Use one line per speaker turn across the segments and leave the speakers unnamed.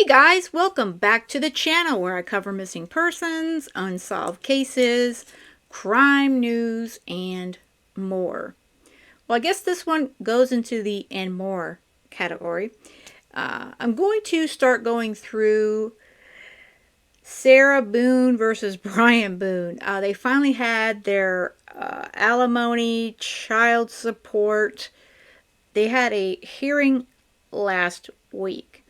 guys, welcome back to the channel where I cover missing persons, unsolved cases, crime news, and more. Well, I guess this one goes into the and more category. I'm going to start going through Sarah Boone versus Brian Boone. They finally had their alimony, child support. They had a hearing last week.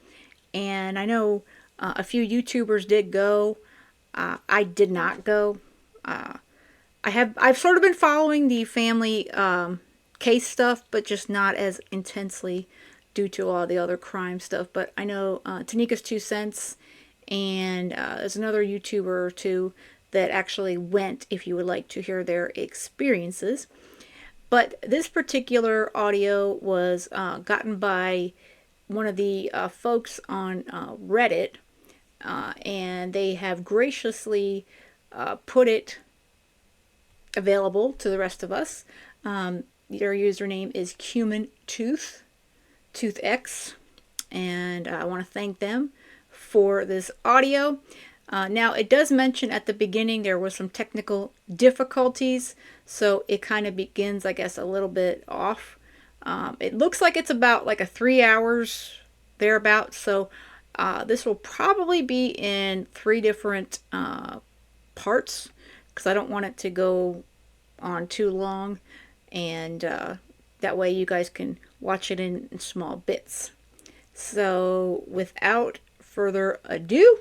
And I know a few YouTubers did go. I did not go. I've sort of been following the family case stuff, but just not as intensely due to all the other crime stuff. But I know Tanika's 2 cents, and there's another YouTuber or two that actually went. If you would like to hear their experiences, but this particular audio was gotten by one of the folks on Reddit, and they have graciously put it available to the rest of us. Their username is ToothX, and I want to thank them for this audio. Now, it does mention at the beginning there were some technical difficulties, so it kind of begins, I guess, a little bit off. It looks like it's about like a 3 hours thereabout, so this will probably be in 3 different parts because I don't want it to go on too long, and that way you guys can watch it in small bits. So without further ado,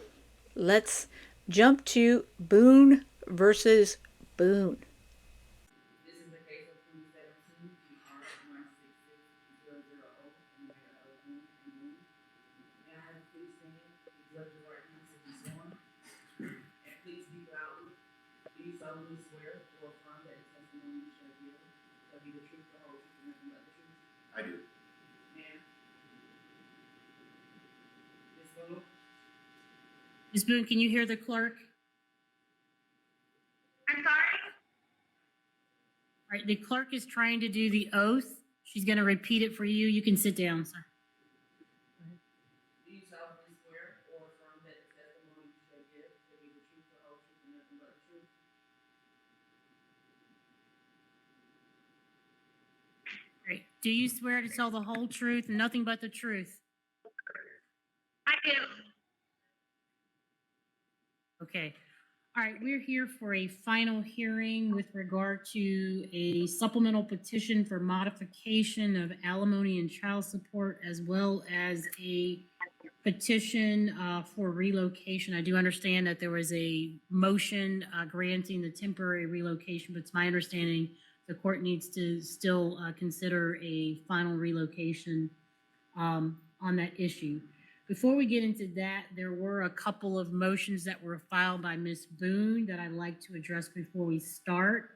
let's jump to Boone versus Boone.
I do.
Ms. Boone, can you hear the clerk?
I'm sorry?
All right, the clerk is trying to do the oath. She's going to repeat it for you. You can sit down, sir.
Do you solemnly swear or affirm that the testimony you shall give will be the truth, the whole truth, and nothing but the truth?
Great. Do you swear to tell the whole truth and nothing but the truth?
I do.
Okay. All right, we're here for a final hearing with regard to a supplemental petition for modification of alimony and child support, as well as a petition for relocation. I do understand that there was a motion granting the temporary relocation, but it's my understanding the court needs to still consider a final relocation on that issue. Before we get into that, there were a couple of motions that were filed by Ms. Boone that I'd like to address before we start.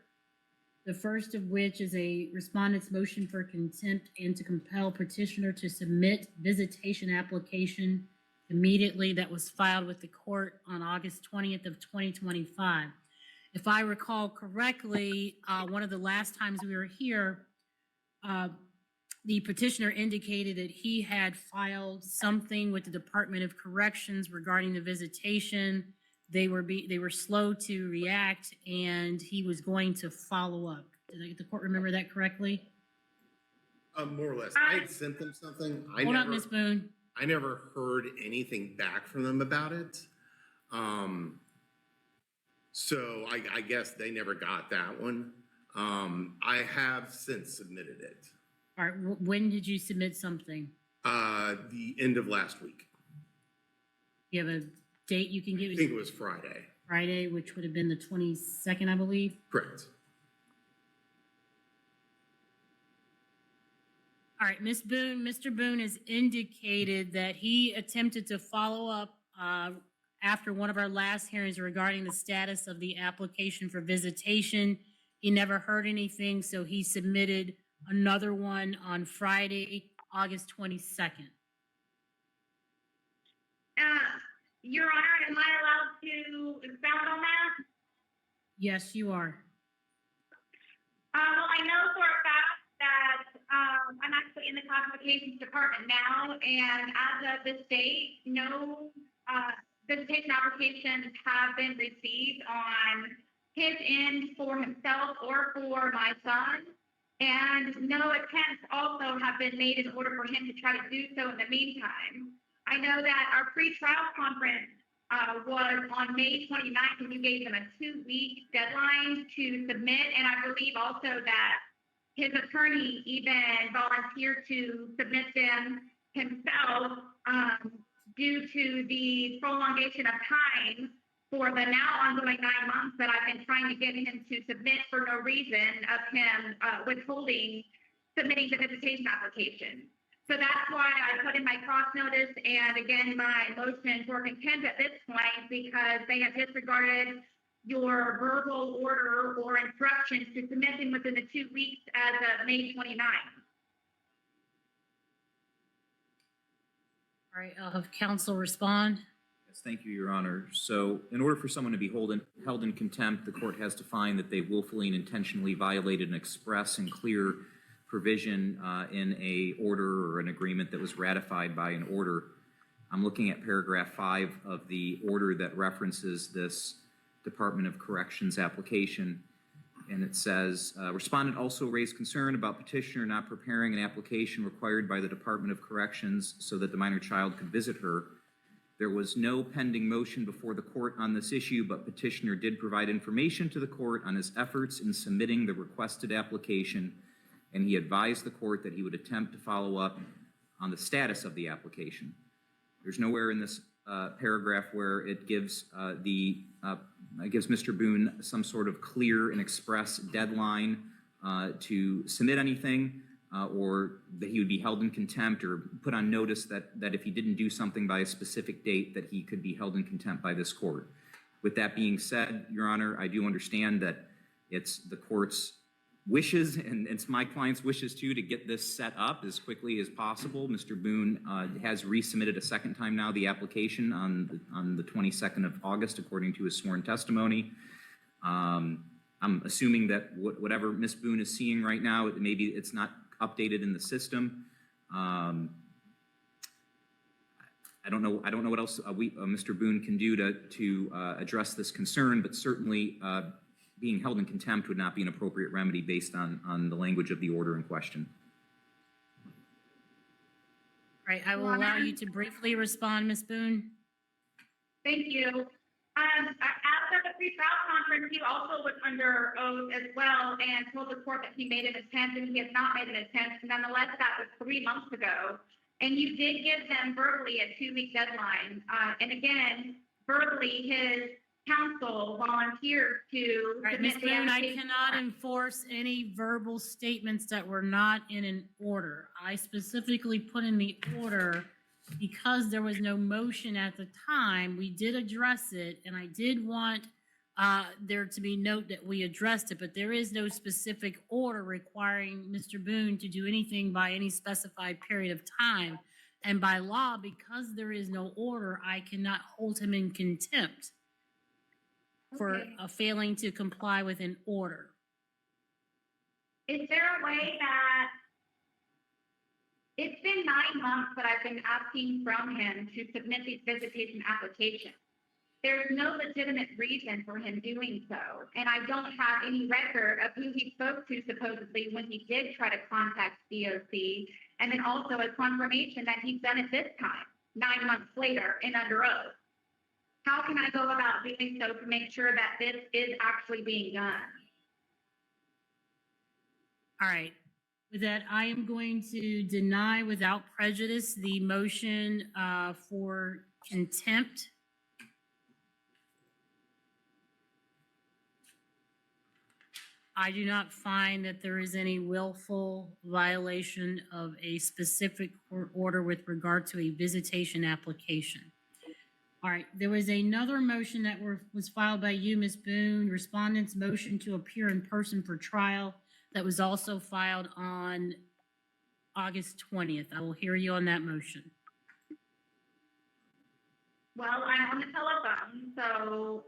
The first of which is a respondent's motion for contempt and to compel petitioner to submit visitation application immediately that was filed with the court on August 20th of 2025. If I recall correctly, one of the last times we were here, the petitioner indicated that he had filed something with the Department of Corrections regarding the visitation. They were slow to react, and he was going to follow up. Did the court remember that correctly?
More or less. I had sent them something.
Hold on, Ms. Boone.
I never heard anything back from them about it. So I guess they never got that one. I have since submitted it.
All right, when did you submit something?
The end of last week.
You have a date you can give?
I think it was Friday.
Friday, which would have been the 22nd, I believe.
Correct.
All right, Ms. Boone, Mr. Boone has indicated that he attempted to follow up after one of our last hearings regarding the status of the application for visitation. He never heard anything, so he submitted another one on Friday, August 22nd.
Your Honor, am I allowed to expound on that?
Yes, you are.
Well, I know for a fact that I'm actually in the classifications department now, and as of this date, no visitation applications have been received on his end for himself or for my son. And no attempts also have been made in order for him to try to do so in the meantime. I know that our pre-trial conference was on May 29th, and you gave them a 2-week deadline to submit. And I believe also that his attorney even volunteered to submit them himself due to the prolongation of time for the now ongoing 9 months that I've been trying to get him to submit for no reason of him withholding submitting the visitation application. So that's why I put in my cross notice and again my motion for contempt at this point, because they have disregarded your verbal order or instructions to submit him within the 2 weeks as of May 29th.
All right, I'll have counsel respond.
Yes, thank you, Your Honor. So in order for someone to be held in contempt, the court has to find that they willfully and intentionally violated an express and clear provision in a order or an agreement that was ratified by an order. I'm looking at paragraph 5 of the order that references this Department of Corrections application. And it says, Respondent also raised concern about petitioner not preparing an application required by the Department of Corrections so that the minor child could visit her. There was no pending motion before the court on this issue, but petitioner did provide information to the court on his efforts in submitting the requested application, and he advised the court that he would attempt to follow up on the status of the application. There's nowhere in this paragraph where it gives gives Mr. Boone some sort of clear and express deadline to submit anything, or that he would be held in contempt, or put on notice that if he didn't do something by a specific date, that he could be held in contempt by this court. With that being said, Your Honor, I do understand that it's the court's wishes, and it's my client's wishes too, to get this set up as quickly as possible. Mr. Boone has resubmitted a second time now the application on the 22nd of August, according to his sworn testimony. I'm assuming that whatever Ms. Boone is seeing right now, maybe it's not updated in the system. I don't know what else Mr. Boone can do to address this concern, but certainly being held in contempt would not be an appropriate remedy based on the language of the order in question.
All right, I will allow you to briefly respond, Ms. Boone.
Thank you. After the pre-trial conference, he also was under oath as well and told the court that he made an attempt, and he has not made an attempt. Nonetheless, that was 3 months ago. And you did give them verbally a 2-week deadline. And again, verbally, his counsel volunteered to
All right, Ms. Boone, I cannot enforce any verbal statements that were not in an order. I specifically put in the order because there was no motion at the time. We did address it, and I did want there to be note that we addressed it, but there is no specific order requiring Mr. Boone to do anything by any specified period of time. And by law, because there is no order, I cannot hold him in contempt for failing to comply with an order.
Is there a way that it's been 9 months that I've been asking from him to submit these visitation applications? There's no legitimate reason for him doing so. And I don't have any record of who he spoke to supposedly when he did try to contact DOC. And then also a confirmation that he's done it this time, 9 months later and under oath. How can I go about doing so to make sure that this is actually being done?
All right. With that, I am going to deny without prejudice the motion for contempt. I do not find that there is any willful violation of a specific court order with regard to a visitation application. All right, there was another motion that was filed by you, Ms. Boone, Respondent's motion to appear in person for trial that was also filed on August 20th. I will hear you on that motion.
Well, I'm on the telephone, so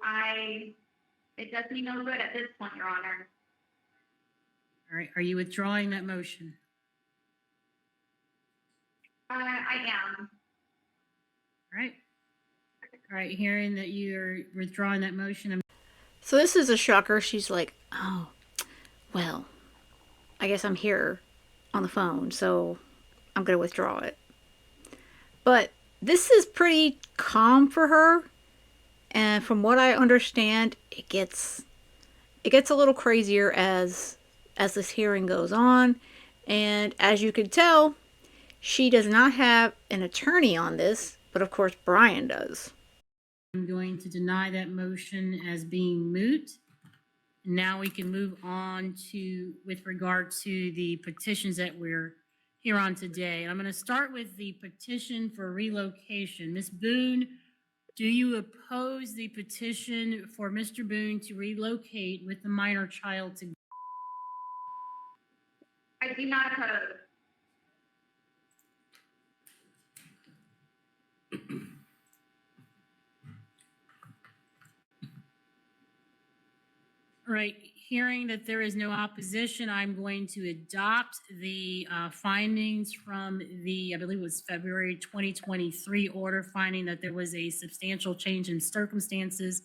it does me no good at this point, Your Honor.
All right, are you withdrawing that motion?
I am.
All right. All right, hearing that you're withdrawing that motion,
So this is a shocker. She's like, oh, well, I guess I'm here on the phone, so I'm going to withdraw it. But this is pretty calm for her. And from what I understand, it gets a little crazier as this hearing goes on. And as you can tell, she does not have an attorney on this, but of course Brian does.
I'm going to deny that motion as being moot. Now we can move on to, with regard to the petitions that we're here on today. And I'm going to start with the petition for relocation. Ms. Boone, do you oppose the petition for Mr. Boone to relocate with the minor child to?
I do not oppose.
All right, hearing that there is no opposition, I'm going to adopt the findings from the, I believe it was February 2023 order, finding that there was a substantial change in circumstances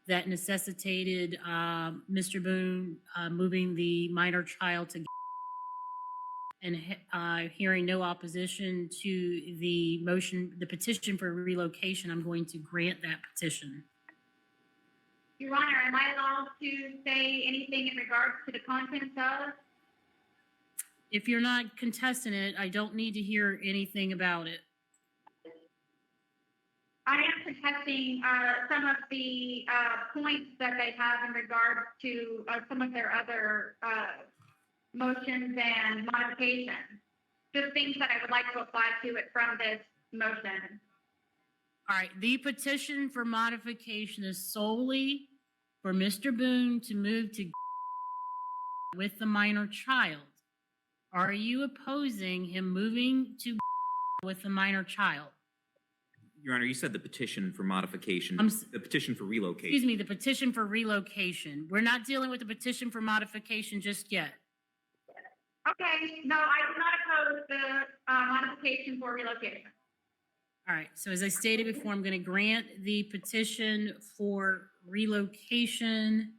that necessitated Mr. Boone moving the minor child to, and hearing no opposition to the motion, the petition for relocation, I'm going to grant that petition.
Your Honor, am I allowed to say anything in regards to the contents of?
If you're not contesting it, I don't need to hear anything about it.
I am contesting some of the points that they have in regards to some of their other motions and modifications. Just things that I would like to apply to it from this motion.
All right, the petition for modification is solely for Mr. Boone to move to with the minor child. Are you opposing him moving to with the minor child?
Your Honor, you said the petition for modification, the petition for relocation.
Excuse me, the petition for relocation. We're not dealing with the petition for modification just yet.
Okay, no, I do not oppose the modification for relocation.
All right, so as I stated before, I'm going to grant the petition for relocation.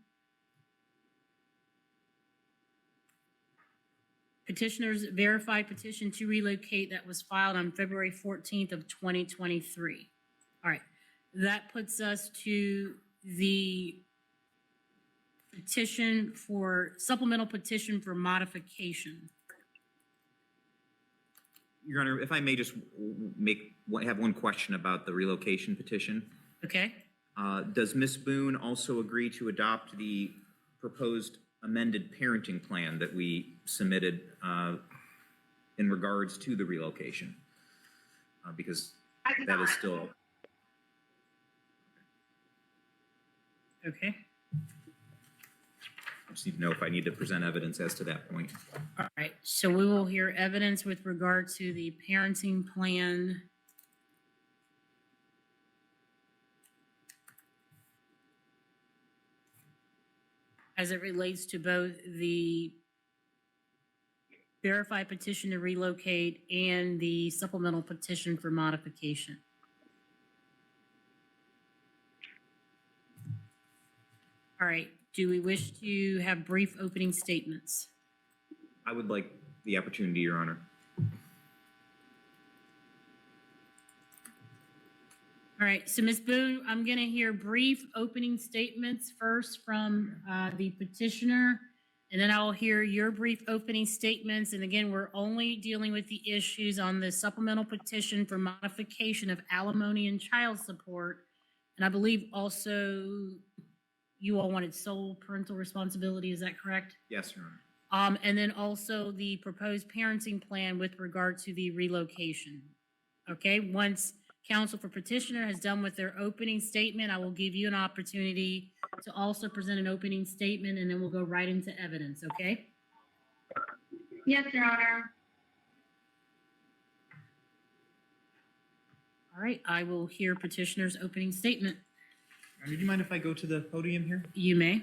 Petitioner's verified petition to relocate that was filed on February 14th of 2023. All right, that puts us to the petition for, supplemental petition for modification.
Your Honor, if I may just have one question about the relocation petition.
Okay?
Does Ms. Boone also agree to adopt the proposed amended parenting plan that we submitted in regards to the relocation? Because that is still...
Okay.
I just need to know if I need to present evidence as to that point.
All right, so we will hear evidence with regard to the parenting plan. As it relates to both the verified petition to relocate and the supplemental petition for modification. All right, do we wish to have brief opening statements?
I would like the opportunity, Your Honor.
All right, so Ms. Boone, I'm going to hear brief opening statements first from the petitioner, and then I'll hear your brief opening statements. And again, we're only dealing with the issues on the supplemental petition for modification of alimony and child support. And I believe also you all wanted sole parental responsibility, is that correct?
Yes, Your Honor.
And then also the proposed parenting plan with regard to the relocation. Okay, once counsel for petitioner has done with their opening statement, I will give you an opportunity to also present an opening statement, and then we'll go right into evidence, okay?
Yes, Your Honor.
All right, I will hear petitioner's opening statement.
Your Honor, do you mind if I go to the podium here?
You may.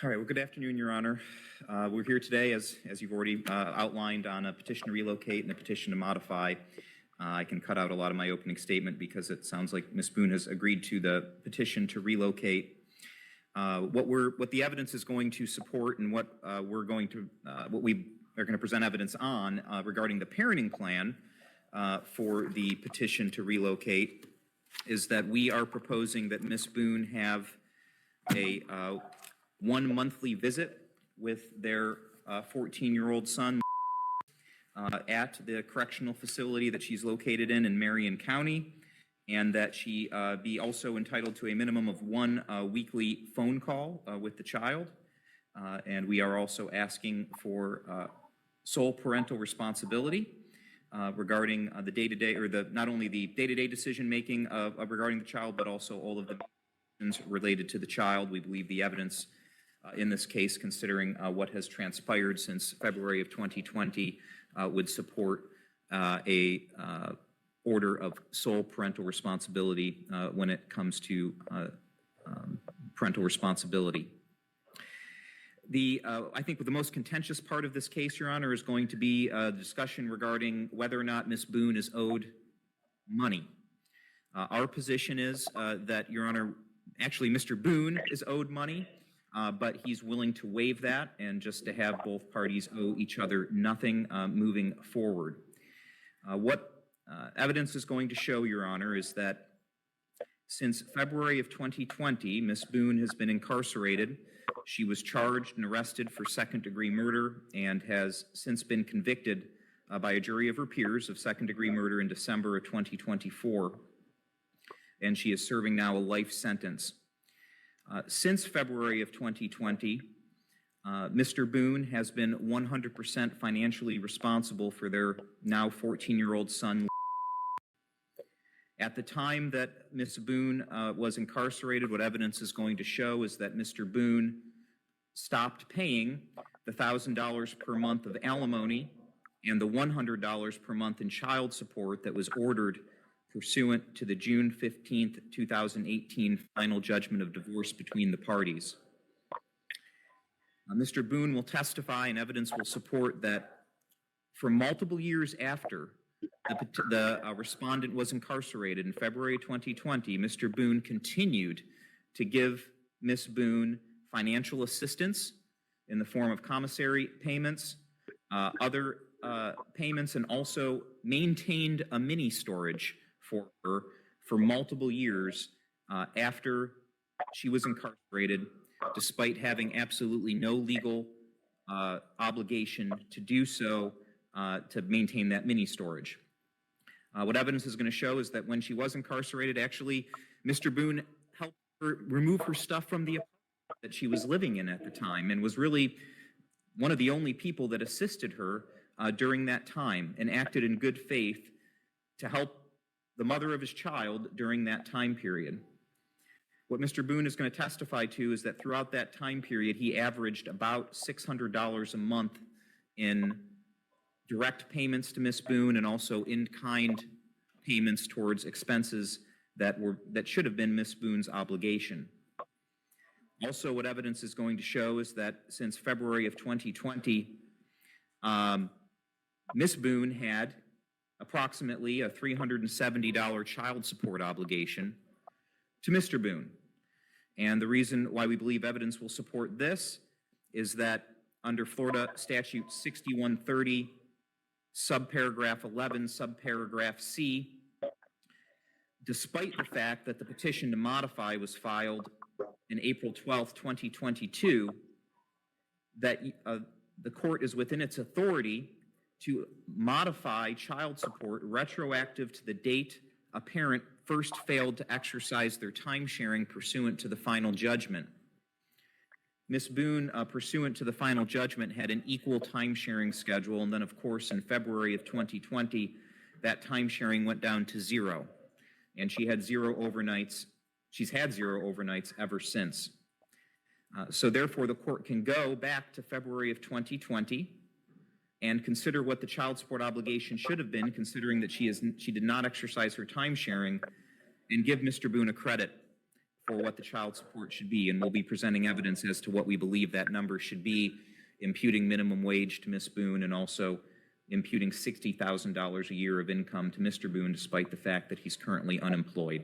All right, well, good afternoon, Your Honor. We're here today, as you've already outlined, on a petition to relocate and a petition to modify. I can cut out a lot of my opening statement because it sounds like Ms. Boone has agreed to the petition to relocate. What the evidence is going to support and what we are going to present evidence on regarding the parenting plan for the petition to relocate is that we are proposing that Ms. Boone have a 1 monthly visit with their 14-year-old son at the correctional facility that she's located in Marion County, and that she be also entitled to a minimum of 1 weekly phone call with the child. And we are also asking for sole parental responsibility regarding the day-to-day, or not only the day-to-day decision-making regarding the child, but also all of the decisions related to the child. We believe the evidence in this case, considering what has transpired since February of 2020, would support a order of sole parental responsibility when it comes to parental responsibility. I think the most contentious part of this case, Your Honor, is going to be the discussion regarding whether or not Ms. Boone is owed money. Our position is that, Your Honor, actually Mr. Boone is owed money, but he's willing to waive that and just to have both parties owe each other nothing moving forward. What evidence is going to show, Your Honor, is that since February of 2020, Ms. Boone has been incarcerated. She was charged and arrested for second-degree murder and has since been convicted by a jury of her peers of second-degree murder in December of 2024, and she is serving now a life sentence. Since February of 2020, Mr. Boone has been 100% financially responsible for their now 14-year-old son. At the time that Ms. Boone was incarcerated, what evidence is going to show is that Mr. Boone stopped paying the $1,000 per month of alimony and the $100 per month in child support that was ordered pursuant to the June 15th, 2018 final judgment of divorce between the parties. Mr. Boone will testify, and evidence will support that for multiple years after the respondent was incarcerated in February 2020, Mr. Boone continued to give Ms. Boone financial assistance in the form of commissary payments, other payments, and also maintained a mini storage for her for multiple years after she was incarcerated, despite having absolutely no legal obligation to do so to maintain that mini storage. What evidence is going to show is that when she was incarcerated, actually, Mr. Boone helped her remove her stuff from the apartment that she was living in at the time, and was really one of the only people that assisted her during that time and acted in good faith to help the mother of his child during that time period. What Mr. Boone is going to testify to is that throughout that time period, he averaged about $600 a month in direct payments to Ms. Boone and also in-kind payments towards expenses that should have been Ms. Boone's obligation. Also, what evidence is going to show is that since February of 2020, Ms. Boone had approximately a $370 child support obligation to Mr. Boone. And the reason why we believe evidence will support this is that under Florida Statute 6130, subparagraph 11, subparagraph C, despite the fact that the petition to modify was filed in April 12th, 2022, that the court is within its authority to modify child support retroactive to the date a parent first failed to exercise their time sharing pursuant to the final judgment. Ms. Boone, pursuant to the final judgment, had an equal time sharing schedule, and then, of course, in February of 2020, that time sharing went down to 0, and she had 0 overnights. She's had 0 overnights ever since. So therefore, the court can go back to February of 2020 and consider what the child support obligation should have been, considering that she did not exercise her time sharing, and give Mr. Boone a credit for what the child support should be, and we'll be presenting evidence as to what we believe that number should be, imputing minimum wage to Ms. Boone and also imputing $60,000 a year of income to Mr. Boone, despite the fact that he's currently unemployed.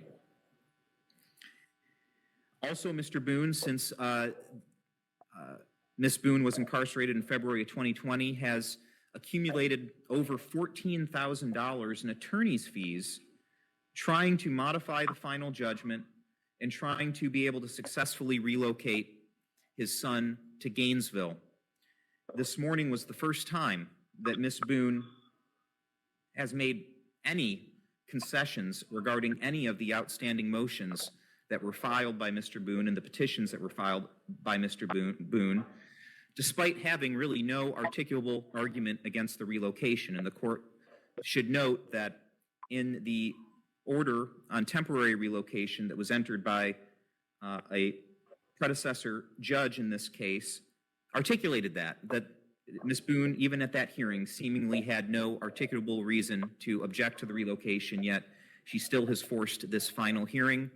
Also, Mr. Boone, since Ms. Boone was incarcerated in February of 2020, has accumulated over $14,000 in attorney's fees trying to modify the final judgment and trying to be able to successfully relocate his son to Gainesville. This morning was the first time that Ms. Boone has made any concessions regarding any of the outstanding motions that were filed by Mr. Boone and the petitions that were filed by Mr. Boone, despite having really no articulable argument against the relocation. And the court should note that in the order on temporary relocation that was entered by a predecessor judge in this case, articulated that Ms. Boone, even at that hearing, seemingly had no articulable reason to object to the relocation, yet she still has forced this final hearing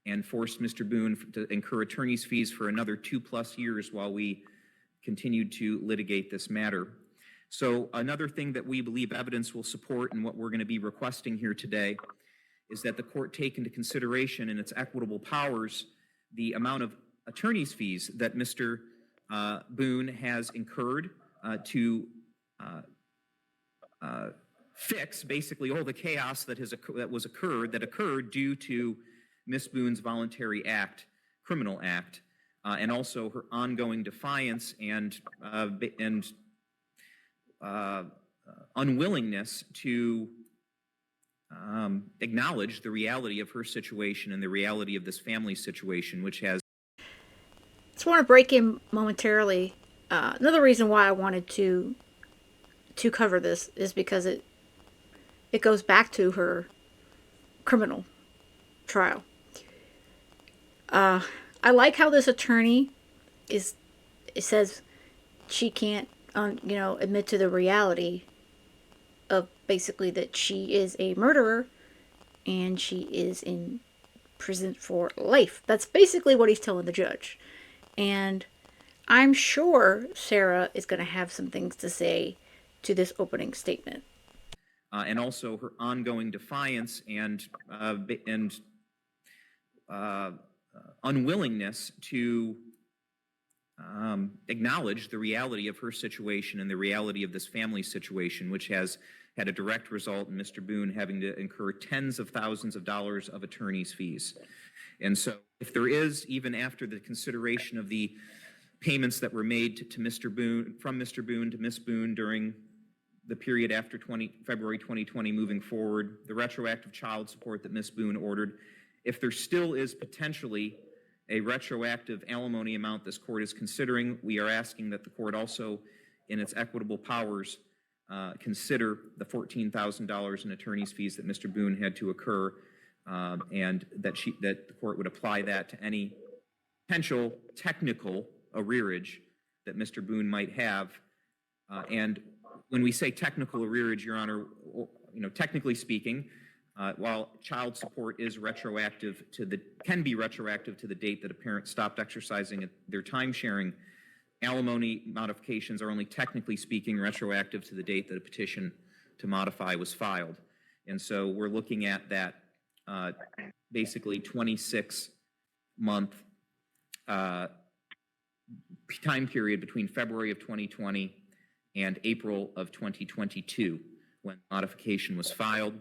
and forced Mr. Boone to incur attorney's fees for another 2+ years while we continued to litigate this matter. So another thing that we believe evidence will support and what we're going to be requesting here today is that the court take into consideration in its equitable powers the amount of attorney's fees that Mr. Boone has incurred to fix basically all the chaos that occurred due to Ms. Boone's voluntary act, criminal act, and also her ongoing defiance and unwillingness to acknowledge the reality of her situation and the reality of this family's situation, which has.
Just want to break in momentarily. Another reason why I wanted to cover this is because it goes back to her criminal trial. I like how this attorney it says she can't admit to the reality of basically that she is a murderer and she is in prison for life. That's basically what he's telling the judge. And I'm sure Sarah is going to have some things to say to this opening statement.
And also her ongoing defiance and unwillingness to acknowledge the reality of her situation and the reality of this family's situation, which has had a direct result in Mr. Boone having to incur tens of thousands of dollars of attorney's fees. And so if there is, even after the consideration of the payments that were made to Mr. Boone, from Mr. Boone to Ms. Boone during the period after February 2020 moving forward, the retroactive child support that Ms. Boone ordered, if there still is potentially a retroactive alimony amount this court is considering, we are asking that the court also, in its equitable powers, consider the $14,000 in attorney's fees that Mr. Boone had to occur, and that the court would apply that to any potential technical arrearage that Mr. Boone might have. And when we say technical arrearage, Your Honor, technically speaking, while child support is can be retroactive to the date that a parent stopped exercising their time sharing, alimony modifications are only technically speaking retroactive to the date that a petition to modify was filed. And so we're looking at that basically 26-month time period between February of 2020 and April of 2022 when modification was filed.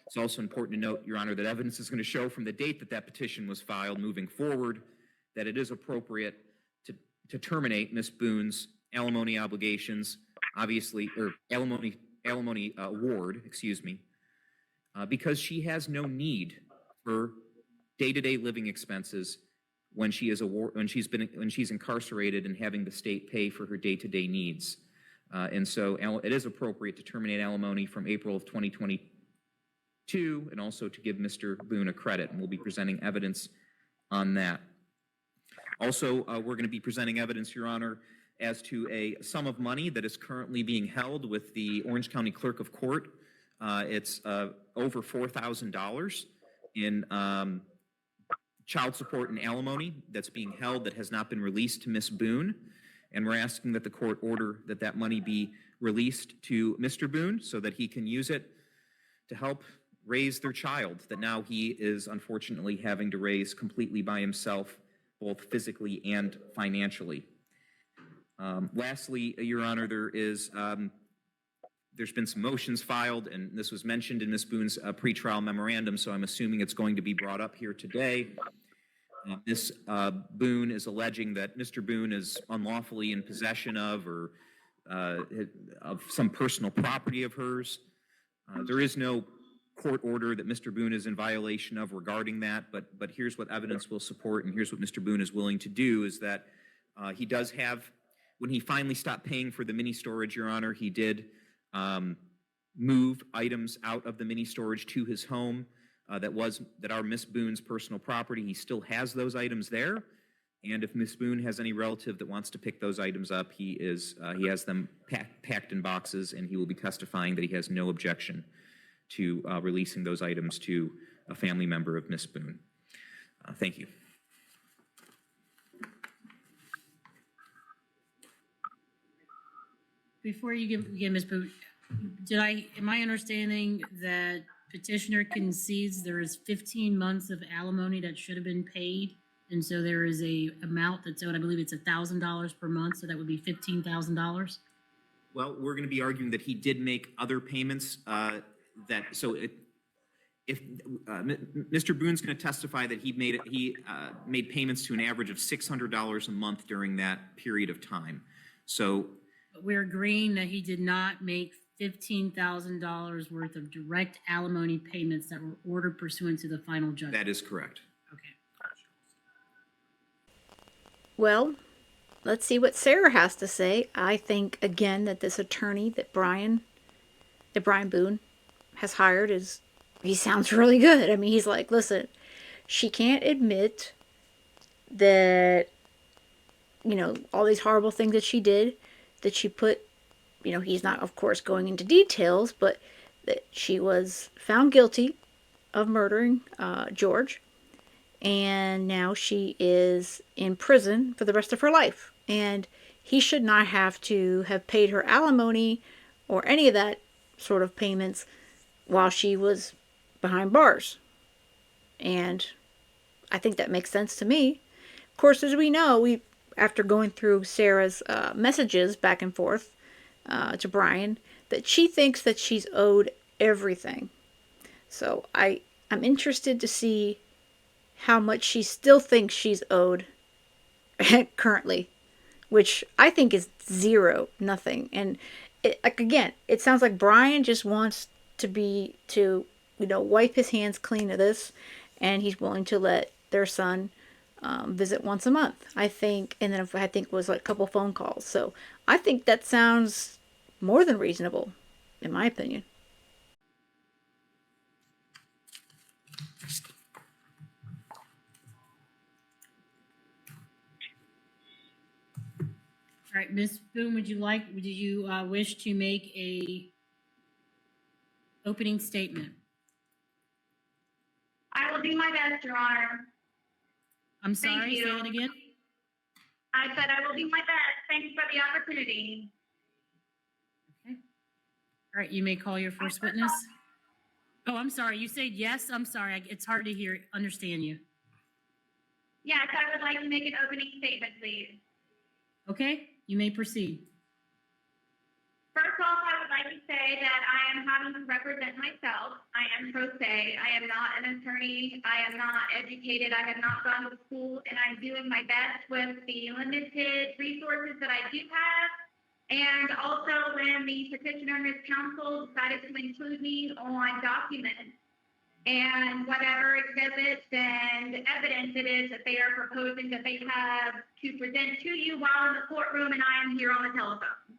It's also important to note, Your Honor, that evidence is going to show from the date that petition was filed moving forward that it is appropriate to terminate Ms. Boone's alimony obligations, obviously, or alimony award, because she has no need for day-to-day living expenses when she's incarcerated and having the state pay for her day-to-day needs. And so it is appropriate to terminate alimony from April of 2022 and also to give Mr. Boone a credit, and we'll be presenting evidence on that. Also, we're going to be presenting evidence, Your Honor, as to a sum of money that is currently being held with the Orange County Clerk of Court. It's over $4,000 in child support and alimony that's being held that has not been released to Miss Boone. And we're asking that the court order that that money be released to Mr. Boone so that he can use it to help raise their child that now he is unfortunately having to raise completely by himself, both physically and financially. Lastly, Your Honor, there's been some motions filed, and this was mentioned in Ms. Boone's pretrial memorandum, so I'm assuming it's going to be brought up here today. Ms. Boone is alleging that Mr. Boone is unlawfully in possession of or of some personal property of hers. There is no court order that Mr. Boone is in violation of regarding that, but here's what evidence will support, and here's what Mr. Boone is willing to do, is that he does have, when he finally stopped paying for the mini storage, Your Honor, he did move items out of the mini storage to his home that are Miss Boone's personal property. He still has those items there, and if Miss Boone has any relative that wants to pick those items up, he has them packed in boxes, and he will be testifying that he has no objection to releasing those items to a family member of Miss Boone. Thank you.
Before you give Ms. Boone, am I understanding that petitioner concedes there is 15 months of alimony that should have been paid? And so there is a amount that's owed, I believe it's $1,000 per month, so that would be $15,000?
Well, we're going to be arguing that he did make other payments if Mr. Boone's going to testify that he made payments to an average of $600 a month during that period of time. So
we're agreeing that he did not make $15,000 worth of direct alimony payments that were ordered pursuant to the final judgment.
that is correct.
Okay.
Well, let's see what Sarah has to say. I think, again, that this attorney that Brian Boone has hired he sounds really good. I mean, he's like, listen, she can't admit that, all these horrible things that she did, that she put, he's not, of course, going into details, but that she was found guilty of murdering George, and now she is in prison for the rest of her life. And he should not have to have paid her alimony or any of that sort of payments while she was behind bars. And I think that makes sense to me. Of course, as we know, after going through Sarah's messages back and forth to Brian, that she thinks that she's owed everything. So I'm interested to see how much she still thinks she's owed currently, which I think is zero, nothing. And again, it sounds like Brian just wants to wipe his hands clean of this, and he's willing to let their son visit once a month, I think. And then I think it was like a couple phone calls. So I think that sounds more than reasonable, in my opinion.
All right, Ms. Boone, would you wish to make a opening statement?
I will do my best, Your Honor.
I'm
Thank
sorry,
you.
say it again.
I said I will do my best. Thanks for the opportunity.
Okay. All right, you may call your first witness. Oh, I'm sorry, you said yes? I'm sorry, it's hard to understand you.
Yes, I would like to make an opening statement, please.
Okay, you may proceed.
First off, I would like to say that I am having to represent myself. I am pro se. I am not an attorney. I am not educated. I have not gone to school, and I'm doing my best with the limited resources that I do have. And also when the petitioner and his counsel decided to include me on documents and whatever exhibits and evidence it is that they are proposing that they have to present to you while in the courtroom and I am here on the telephone.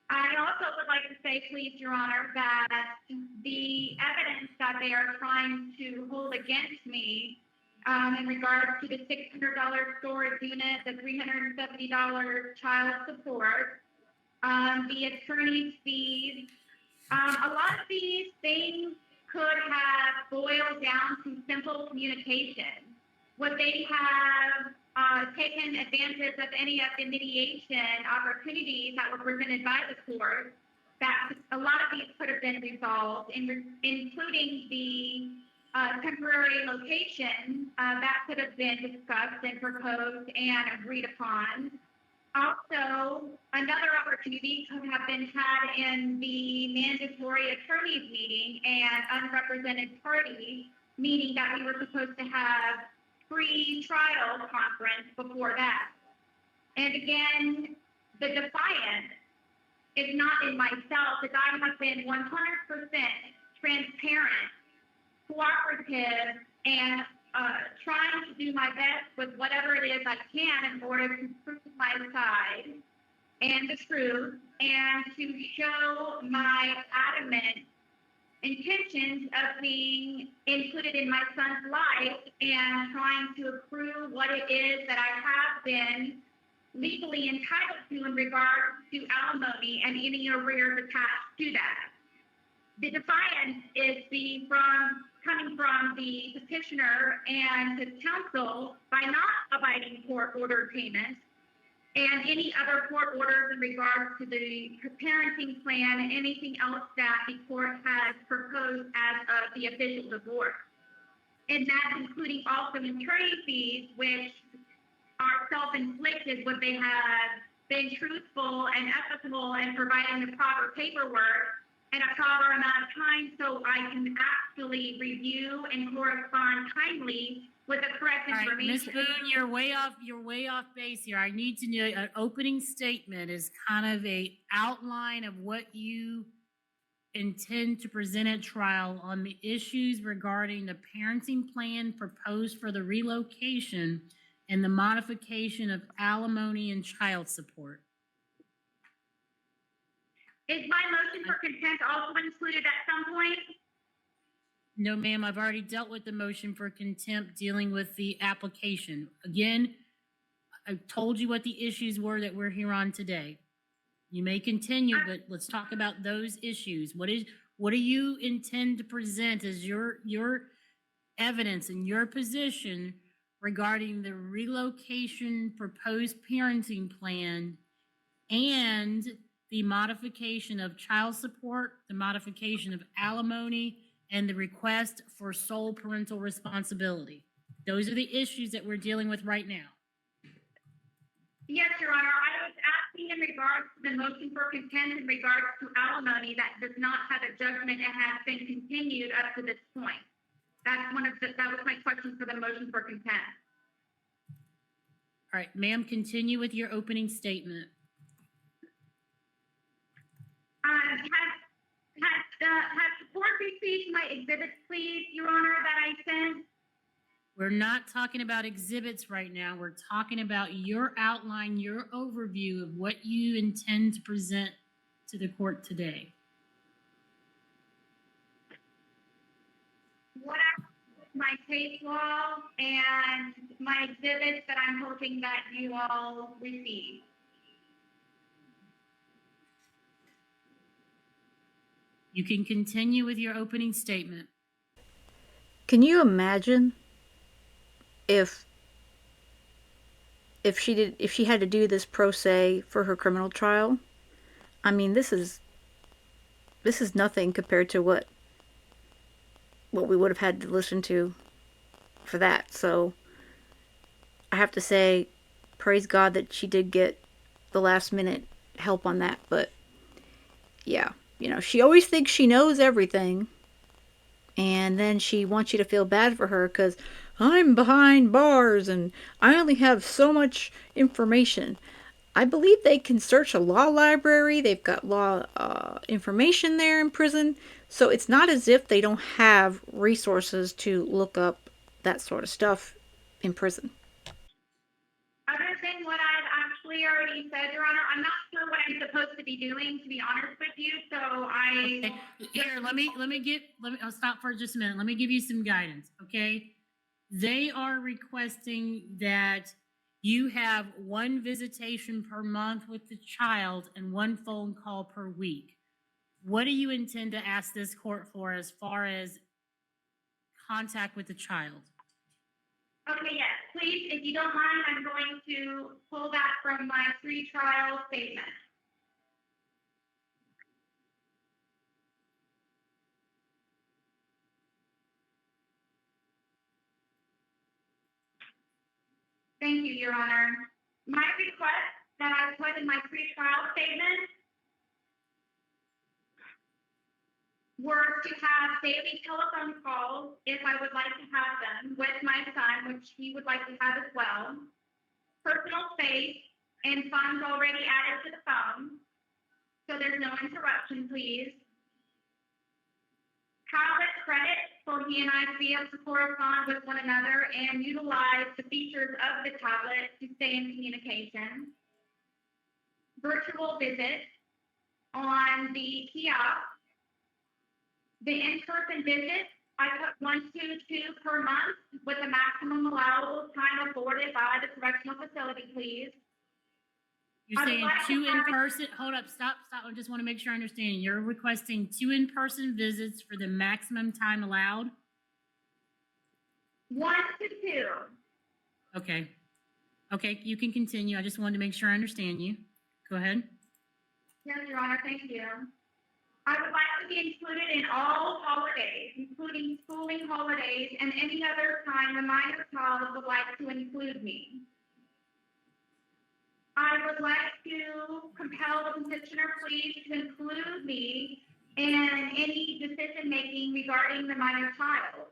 I also would like to say, please, Your Honor, that the evidence that they are trying to hold against me in regards to the $600 storage unit, the $370 child support, the attorney's fees, a lot of these things could have boiled down to simple communication. Would they have taken advantage of any of the mediation opportunities that were presented by the court? That a lot of these could have been resolved, including the temporary location that could have been discussed and proposed and agreed upon. Also, another opportunity could have been had in the mandatory attorneys meeting and unrepresented party meeting that we were supposed to have pre-trial conference before that. And again, the defiance is not in myself, as I have been 100% transparent, cooperative, and trying to do my best with whatever it is I can in order to prove my side and the truth, and to show my adamant intentions of being included in my son's life and trying to accrue what it is that I have been legally entitled to in regards to alimony and any arrears attached to that. The defiance is coming from the petitioner and his counsel by not abiding court-ordered payments and any other court orders in regards to the parenting plan and anything else that the court has proposed as of the official divorce. And that's including also attorney fees, which are self-inflicted when they have been truthful and ethical and providing the proper paperwork and a proper amount of time so I can actually review and correspond timely with the correct
All right, Ms.
information.
Boone, you're way off base here. I need to know, an opening statement is kind of a outline of what you intend to present at trial on the issues regarding the parenting plan proposed for the relocation and the modification of alimony and child support.
Is my motion for contempt also included at some point?
No, ma'am, I've already dealt with the motion for contempt dealing with the application. Again, I told you what the issues were that we're here on today. You may continue, but let's talk about those issues. What do you intend to present as your evidence and your position regarding the relocation proposed parenting plan and the modification of child support, the modification of alimony, and the request for sole parental responsibility? Those are the issues that we're dealing with right now.
Yes, Your Honor. I was asking in regards to the motion for contempt in regards to alimony that does not have a judgment and has been continued up to this point. That was my question for the motion for contempt.
All right, ma'am, continue with your opening statement.
Has the court received my exhibits, please, Your Honor, that I sent?
We're not talking about exhibits right now. We're talking about your outline, your overview of what you intend to present to the court today.
What my case law and my exhibits that I'm hoping that you all receive.
You can continue with your opening statement.
Can you imagine if she had to do this pro se for her criminal trial? I mean, this is nothing compared to what we would have had to listen to for that. So I have to say, praise God that she did get the last minute help on that. But yeah, you know, she always thinks she knows everything, and then she wants you to feel bad for her because I'm behind bars and I only have so much information. I believe they can search a law library. They've got law information there in prison. So it's not as if they don't have resources to look up that sort of stuff in prison.
Other than what I've actually already said, Your Honor, I'm not sure what I'm supposed to be doing, to be honest with you. So
Okay. Here, I'll stop for just a minute. Let me give you some guidance, okay? They are requesting that you have one visitation per month with the child and one phone call per week. What do you intend to ask this court for as far as contact with the child.
Okay, yes, please, if you don't mind, I'm going to pull that from my pre-trial statement. Thank you, Your Honor. My request that I put in my pre-trial statement were to have daily telephone calls, if I would like to have them, with my son, which he would like to have as well. Personal space and funds already added to the phone, so there's no interruption, please. Tablet credit for he and I to be able to correspond with one another and utilize the features of the tablet to stay in communication. Virtual visits on the kiosk. The in-person visits, I put 1 to 2 per month with a maximum allowable time afforded by the correctional facility, please.
You're
I would
saying
like to
2
have-
in-person, hold up, stop. I just want to make sure I understand. You're requesting 2 in-person visits for the maximum time allowed?
1 to 2.
Okay. Okay, you can continue. I just wanted to make sure I understand you. Go ahead.
Yes, Your Honor, thank you. I would like to be included in all holidays, including schooling holidays and any other time a minor child would like to include me. I would like to compel the petitioner, please, to include me in any decision-making regarding the minor child.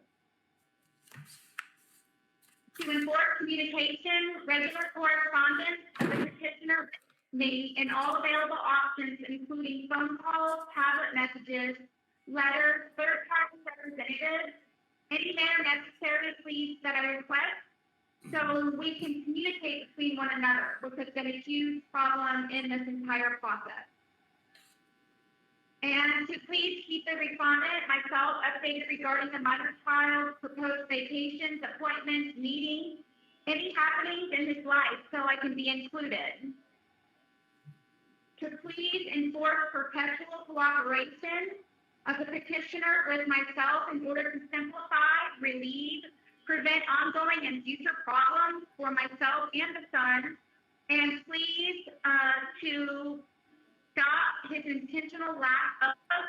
To enforce communication, regular correspondence of the petitioner me in all available options, including phone calls, tablet messages, letters, third-party representatives, any manner necessary, please, that I request, so we can communicate between one another, which has been a huge problem in this entire process. And to please keep the respondent, myself, updated regarding the minor child's proposed vacations, appointments, meetings, any happenings in his life, so I can be included. To please enforce perpetual cooperation of the petitioner with myself in order to simplify, relieve, prevent ongoing and future problems for myself and the son, and please to stop his intentional lack of,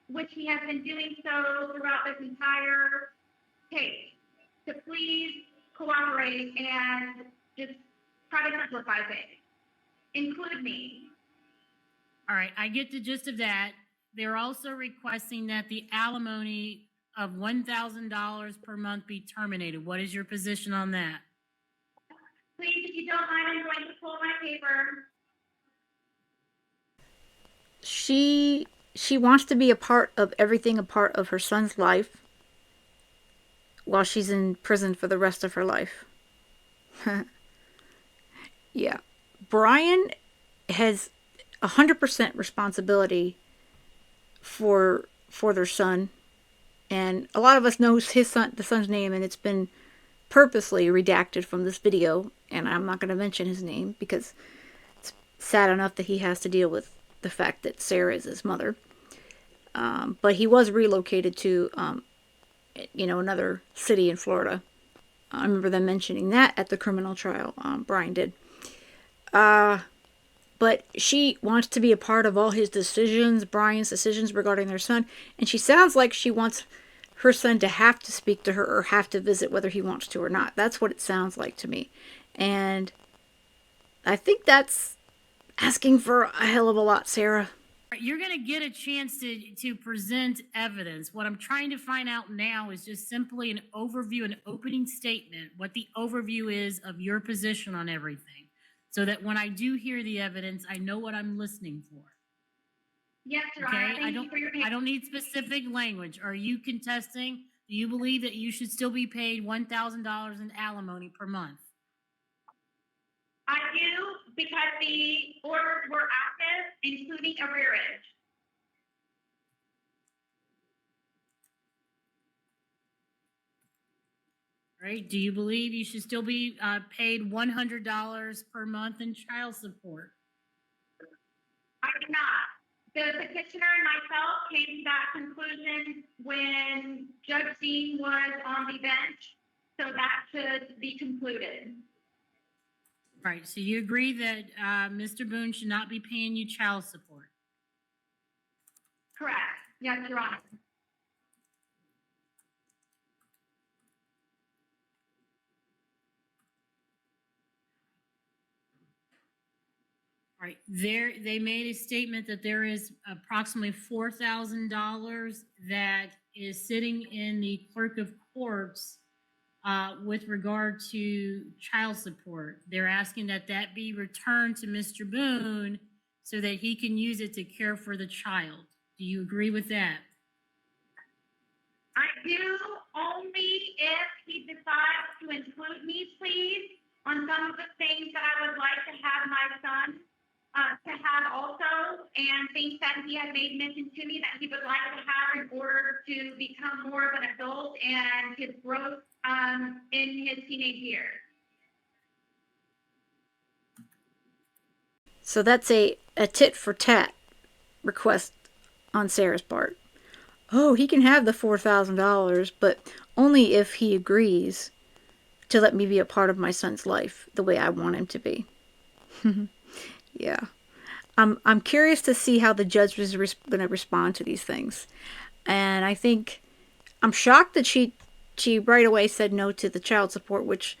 which he has been doing so throughout this entire case. To please cooperate and just try to simplify things. Include me.
All right, I get the gist of that. They're also requesting that the alimony of $1,000 per month be terminated. What is your position on that?
Please, if you don't mind, I'm going to pull my paper.
She wants to be a part of everything, a part of her son's life, while she's in prison for the rest of her life. Yeah. Brian has 100% responsibility for their son, and a lot of us knows the son's name, and it's been purposely redacted from this video, and I'm not going to mention his name because it's sad enough that he has to deal with the fact that Sarah is his mother. But he was relocated to another city in Florida. I remember them mentioning that at the criminal trial. Brian did. But she wants to be a part of all his decisions, Brian's decisions regarding their son. And she sounds like she wants her son to have to speak to her or have to visit whether he wants to or not. That's what it sounds like to me. And I think that's asking for a hell of a lot, Sarah.
You're going to get a chance to present evidence. What I'm trying to find out now is just simply an overview, an opening statement, what the overview is of your position on everything, so that when I do hear the evidence, I know what I'm listening for.
Yes, Your
Okay,
Honor. Thank you for your
I don't need specific language. Are you contesting? Do you believe that you should still be paid $1,000 in alimony per month?
I do, because the orders were active, including arrearage.
Right? Do you believe you should still be paid $100 per month in child support?
I do not. The petitioner and myself came to that conclusion when Judge Dean was on the bench, so that should be concluded.
All right, so you agree that Mr. Boone should not be paying you child support?
Correct. Yes, Your Honor.
All right, they made a statement that there is approximately $4,000 that is sitting in the clerk of courts with regard to child support. They're asking that that be returned to Mr. Boone so that he can use it to care for the child. Do you agree with that?
I do, only if he decides to include me, please, on some of the things that I would like to have my son to have also, and things that he had made mention to me that he would like to have in order to become more of an adult and his growth in his teenage years.
So that's a tit for tat request on Sarah's part. Oh, he can have the $4,000, but only if he agrees to let me be a part of my son's life the way I want him to be. Yeah. I'm curious to see how the judge is going to respond to these things. And I think I'm shocked that she right away said no to the child support, which,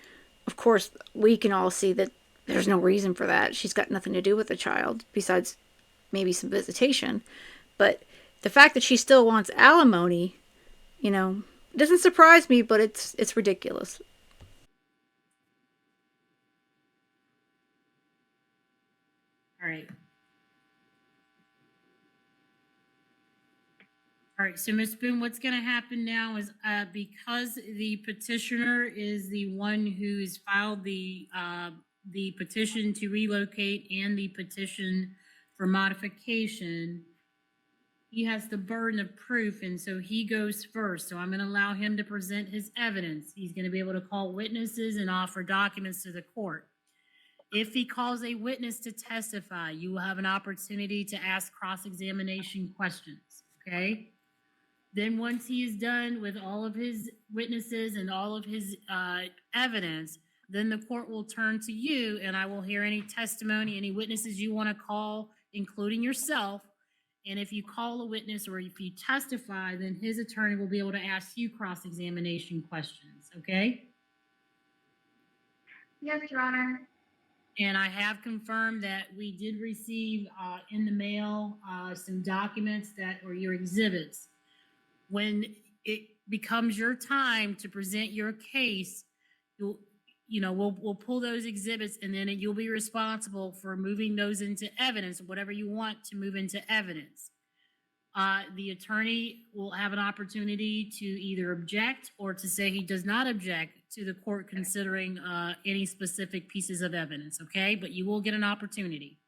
of course, we can all see that there's no reason for that. She's got nothing to do with the child besides maybe some visitation. But the fact that she still wants alimony, you know, doesn't surprise me, but it's ridiculous.
All right. All right, so Ms. Boone, what's going to happen now is because the petitioner is the one who's filed the petition to relocate and the petition for modification, he has the burden of proof, and so he goes first. So I'm going to allow him to present his evidence. He's going to be able to call witnesses and offer documents to the court. If he calls a witness to testify, you will have an opportunity to ask cross-examination questions, okay? Then once he is done with all of his witnesses and all of his evidence, then the court will turn to you and I will hear any testimony, any witnesses you want to call, including yourself. And if you call a witness or if you testify, then his attorney will be able to ask you cross-examination questions, okay?
Yes, Your Honor.
And I have confirmed that we did receive in the mail some documents that are your exhibits. When it becomes your time to present your case, we'll pull those exhibits and then you'll be responsible for moving those into evidence, whatever you want to move into evidence. The attorney will have an opportunity to either object or to say he does not object to the court considering any specific pieces of evidence, okay? But you will get an opportunity.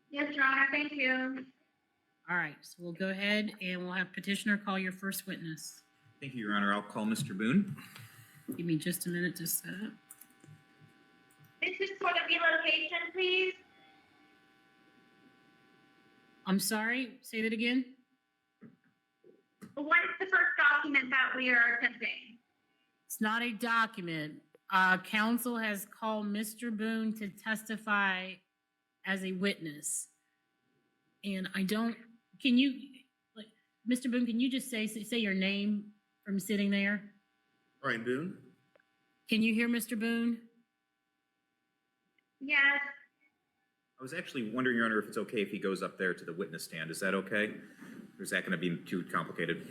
Yes, Your Honor, thank you.
All right, so we'll go ahead and we'll have petitioner call your first witness.
Thank you, Your Honor. I'll call Mr. Boone.
Give me just a minute to set up.
This is for the relocation, please.
I'm sorry, say that again?
What is the first document that we are attempting?
It's not a document. Counsel has called Mr. Boone to testify as a witness. And can you, Mr. Boone, can you just say your name from sitting there?
Brian Boone?
Can you hear Mr. Boone?
Yes.
I was actually wondering, Your Honor, if it's okay if he goes up there to the witness stand. Is that okay? Or is that going to be too complicated?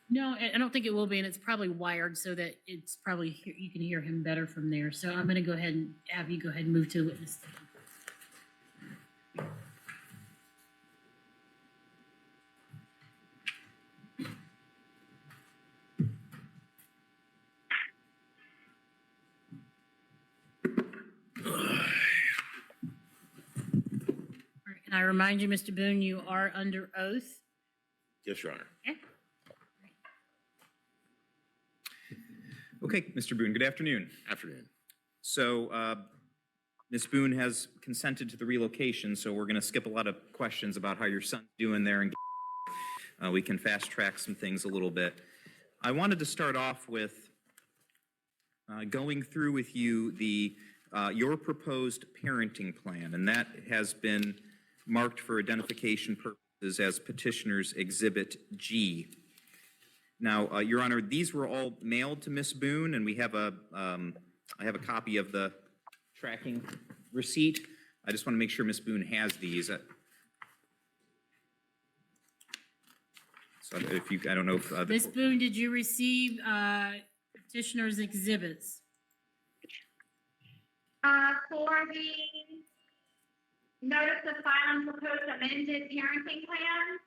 No, I don't think it will be, and it's probably wired so that it's probably you can hear him better from there. So I'm going to go ahead and have you go ahead and move to the witness stand. And I remind you, Mr. Boone, you are under oath.
Yes, Your Honor.
Okay, Mr. Boone, good afternoon.
Afternoon.
So, Ms. Boone has consented to the relocation, so we're going to skip a lot of questions about how your son's doing there, and we can fast track some things a little bit. I wanted to start off with going through with you the your proposed parenting plan, and that has been marked for identification purposes as Petitioner's Exhibit G. Now, Your Honor, these were all mailed to Ms. Boone, and we have I have a copy of the tracking receipt. I just want to make sure Ms. Boone has these. So if you, I don't know if...
Ms. Boone, did you receive petitioner's exhibits?
For the notice of filing proposed amended parenting plan?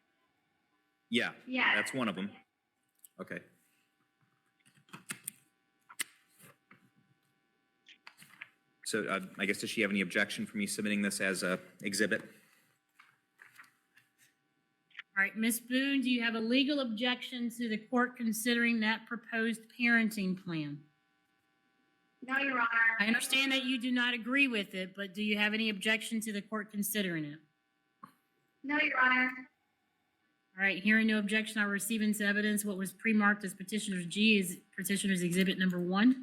Yeah,
Yes.
that's one of them. Okay. So I guess, does she have any objection for me submitting this as a exhibit?
All right, Ms. Boone, do you have a legal objection to the court considering that proposed parenting plan?
No, Your Honor.
I understand that you do not agree with it, but do you have any objection to the court considering it?
No, Your Honor.
All right, hearing no objection, I'll receive into evidence what was pre-marked as petitioner's G is petitioner's exhibit number 1.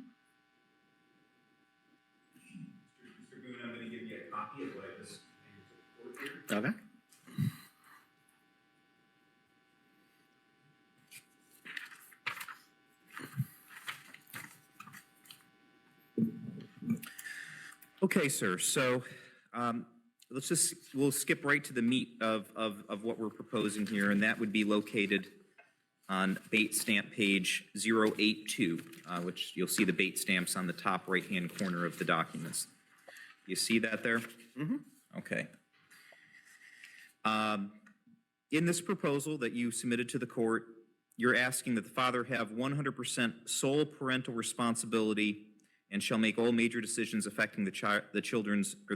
Mr. Boone, I'm going to give you a copy of what I just handed to the court here.
Okay.
Okay, sir, so we'll skip right to the meat of what we're proposing here, and that would be located on bait stamp page 082, which you'll see the bait stamps on the top right-hand corner of the documents. You see that there?
Mm-hmm.
Okay. In this proposal that you submitted to the court, you're asking that the father have 100% sole parental responsibility and shall make all major decisions affecting the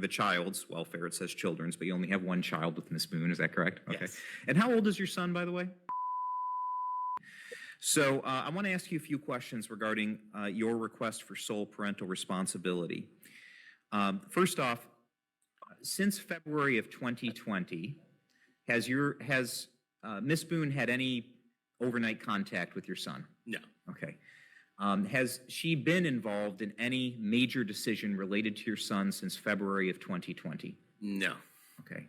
child's welfare. It says children's, but you only have one child with Ms. Boone. Is that correct? Okay.
Yes.
And how old is your son, by the way? So I want to ask you a few questions regarding your request for sole parental responsibility. First off, since February of 2020, has Ms. Boone had any overnight contact with your son?
No.
Okay. Has she been involved in any major decision related to your son since February of 2020?
No.
Okay.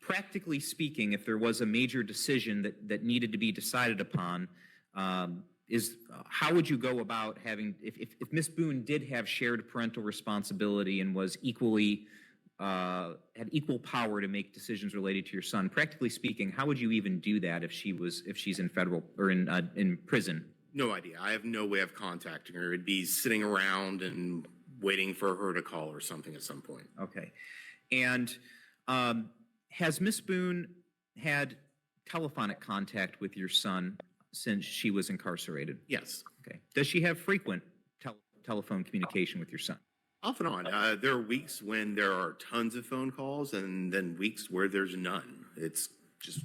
Practically speaking, if there was a major decision that needed to be decided upon, how would you go about having, if Ms. Boone did have shared parental responsibility and was equally, had equal power to make decisions related to your son, practically speaking, how would you even do that if she's in federal or in prison?
No idea. I have no way of contacting her. It'd be sitting around and waiting for her to call or something at some point.
Okay. And has Miss Boone had telephonic contact with your son since she was incarcerated?
Yes.
Okay. Does she have frequent telephone communication with your son?
Off and on. There are weeks when there are tons of phone calls and then weeks where there's none. It's just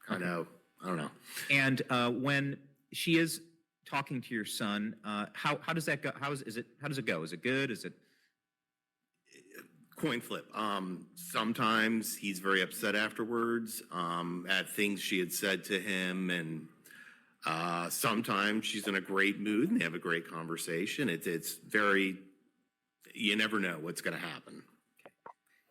kind of, I don't know.
And when she is talking to your son, how does that go? How does it go? Is it good? Is it
coin flip? Sometimes he's very upset afterwards at things she had said to him, and sometimes she's in a great mood and they have a great conversation. It's very, you never know what's going to happen.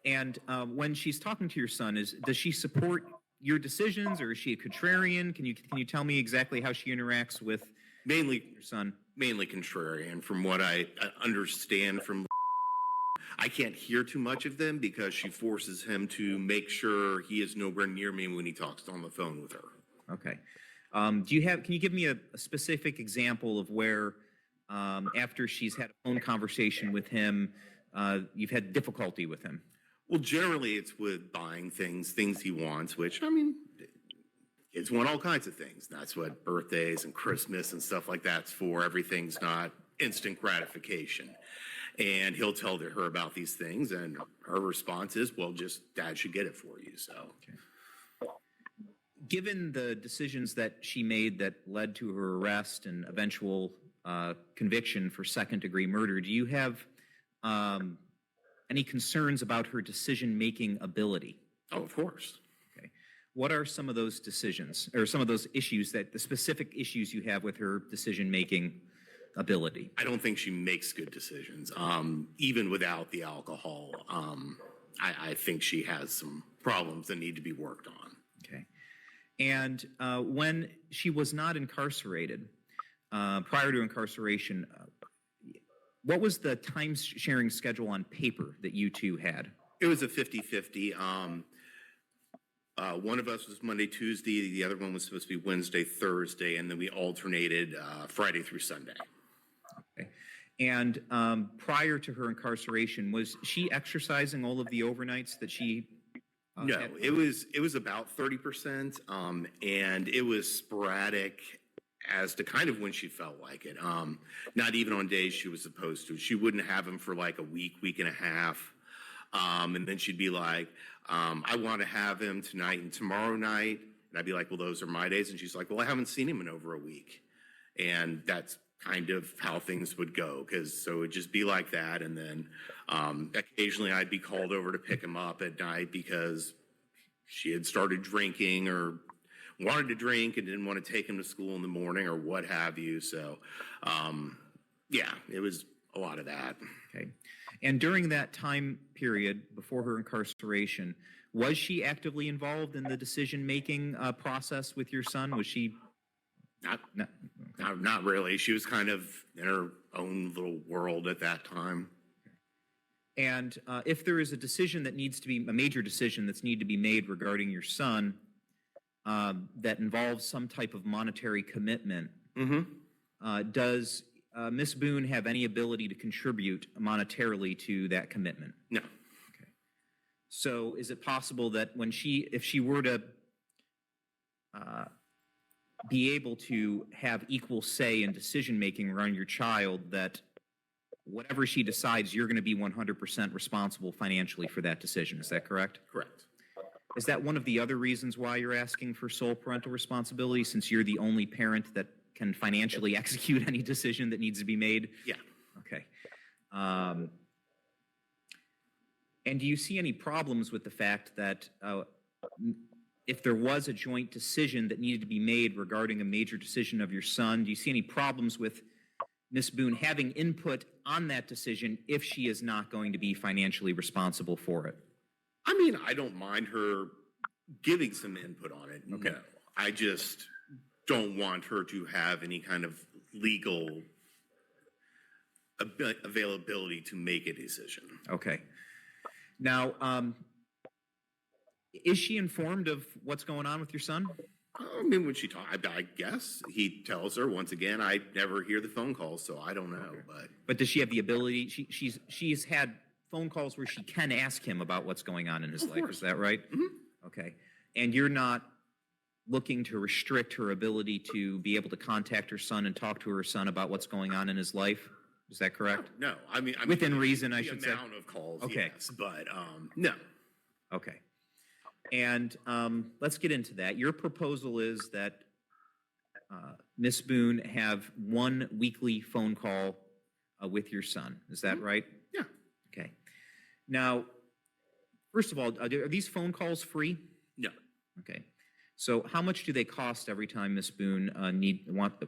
And when she's talking to your son, does she support your decisions, or is she a contrarian? Can you tell me exactly how she interacts with
Mainly
your son?
Mainly contrarian, from what I understand from. I can't hear too much of them because she forces him to make sure he is nowhere near me when he talks on the phone with her.
Okay. Can you give me a specific example of where, after she's had a phone conversation with him, you've had difficulty with him?
Well, generally it's with buying things he wants, which, I mean, kids want all kinds of things. That's what birthdays and Christmas and stuff like that's for. Everything's not instant gratification. And he'll tell her about these things, and her response is, well, just Dad should get it for you, so.
Okay. Given the decisions that she made that led to her arrest and eventual conviction for second-degree murder, do you have any concerns about her decision-making ability?
Oh, of course.
Okay. What are some of those decisions, or some of those issues, that the specific issues you have with her decision-making ability?
I don't think she makes good decisions, even without the alcohol. I think she has some problems that need to be worked on.
Okay. And when she was not incarcerated, prior to incarceration, what was the time-sharing schedule on paper that you two had?
It was a 50-50. One of us was Monday, Tuesday. The other one was supposed to be Wednesday, Thursday, and then we alternated Friday through Sunday.
Okay. And prior to her incarceration, was she exercising all of the overnights that she
No,
had?
it was about 30%, and it was sporadic as to kind of when she felt like it. Not even on days she was supposed to. She wouldn't have him for like a week and a half. And then she'd be like, I want to have him tonight and tomorrow night. And I'd be like, well, those are my days. And she's like, well, I haven't seen him in over a week. And that's kind of how things would go. So it'd just be like that. And then occasionally I'd be called over to pick him up at night because she had started drinking or wanted to drink and didn't want to take him to school in the morning or what have you. So, yeah, it was a lot of that.
Okay. And during that time period before her incarceration, was she actively involved in the decision-making process with your son? Was she?
Not,
No. Okay.
not really. She was kind of in her own little world at that time.
And if there is a decision that needs to be, a major decision that's need to be made regarding your son that involves some type of monetary commitment, does Miss Boone have any ability to contribute monetarily to that commitment?
No.
Okay. So is it possible that if she were to be able to have equal say in decision-making around your child, that whatever she decides, you're going to be 100% responsible financially for that decision? Is that correct?
Correct.
Is that one of the other reasons why you're asking for sole parental responsibility, since you're the only parent that can financially execute any decision that needs to be made?
Yeah.
Okay. And do you see any problems with the fact that if there was a joint decision that needed to be made regarding a major decision of your son, do you see any problems with Ms. Boone having input on that decision if she is not going to be financially responsible for it?
I mean, I don't mind her giving some input on it.
Okay.
No. I just don't want her to have any kind of legal availability to make a decision.
Okay. Now, is she informed of what's going on with your son?
I mean, when she talks, I guess he tells her. Once again, I never hear the phone calls, so I don't know.
Okay.
But
But does she have the ability? She's had phone calls where she can ask him about what's going on in his life.
course.
Is that right?
Mm-hmm.
Okay. And you're not looking to restrict her ability to be able to contact her son and talk to her son about what's going on in his life? Is that correct?
no, I mean
Within reason, I should say.
The amount of calls,
Okay.
yes, but no.
Okay. And let's get into that. Your proposal is that Miss Boone have one weekly phone call with your son. Is that right?
Yeah.
Okay. Now, first of all, are these phone calls free?
No.
Okay. So how much do they cost every time Miss Boone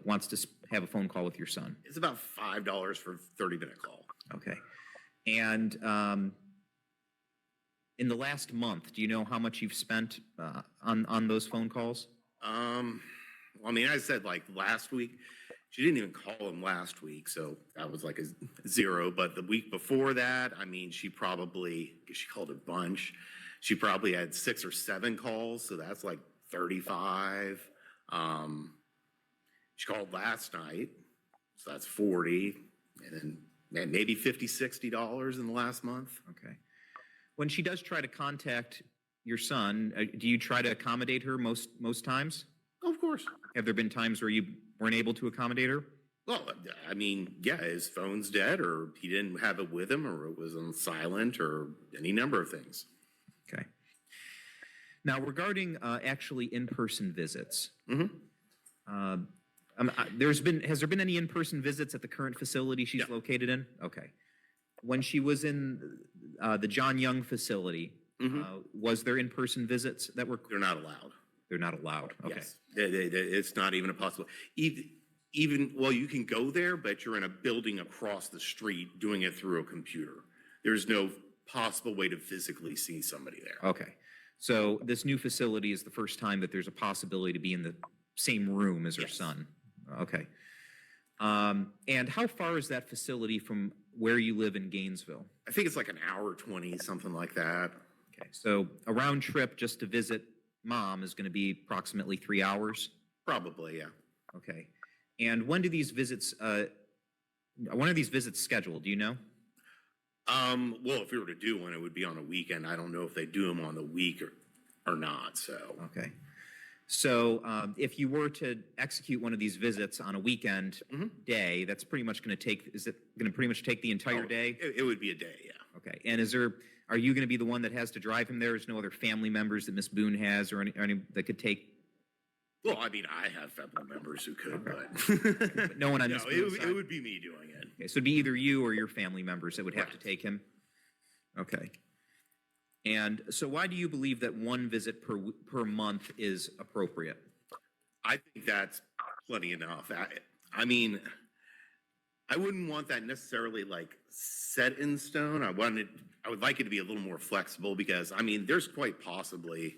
wants to have a phone call with your son?
It's about $5 for a 30-minute call.
Okay. And in the last month, do you know how much you've spent on those phone calls?
Well, I mean, I said like last week, she didn't even call him last week, so that was like a zero. But the week before that, I mean, she called a bunch. She probably had 6 or 7 calls, so that's like 35. She called last night, so that's 40, and then maybe $50, $60 in the last month.
Okay. When she does try to contact your son, do you try to accommodate her most times?
Of course.
Have there been times where you weren't able to accommodate her?
Well, I mean, yeah, his phone's dead, or he didn't have it with him, or it was on silent, or any number of things.
Okay. Now, regarding actually in-person visits, has there been any in-person visits at the current facility she's
No.
located in? Okay. When she was in the John Young facility, was there in-person visits that were?
They're not allowed.
They're not allowed. Okay.
Yes. It's not even a possible, even, well, you can go there, but you're in a building across the street doing it through a computer. There's no possible way to physically see somebody there.
Okay. So this new facility is the first time that there's a possibility to be in the same room as her
Yes.
son. Okay. And how far is that facility from where you live in Gainesville?
I think it's like an hour 20, something like that.
Okay. So a round trip just to visit mom is going to be approximately 3 hours?
Probably, yeah.
Okay. And when do these visits, when are these visits scheduled? Do you know?
Well, if we were to do one, it would be on a weekend. I don't know if they do them on the week or not, so.
Okay. So if you were to execute one of these visits on a weekend day, that's pretty much going to take, is it going to pretty much take the entire day?
It would be a day, yeah.
Okay. And are you going to be the one that has to drive him there? There's no other family members that Miss Boone has or any that could take?
Well, I mean, I have family members who could,
But no one on
no,
Miss Boone's
it
side?
would be me doing it.
Okay, so it'd be either you or your family members that would have to
Right.
take him? Okay. And so why do you believe that one visit per month is appropriate?
I think that's plenty enough. I mean, I wouldn't want that necessarily like set in stone. I would like it to be a little more flexible because, I mean, there's quite possibly,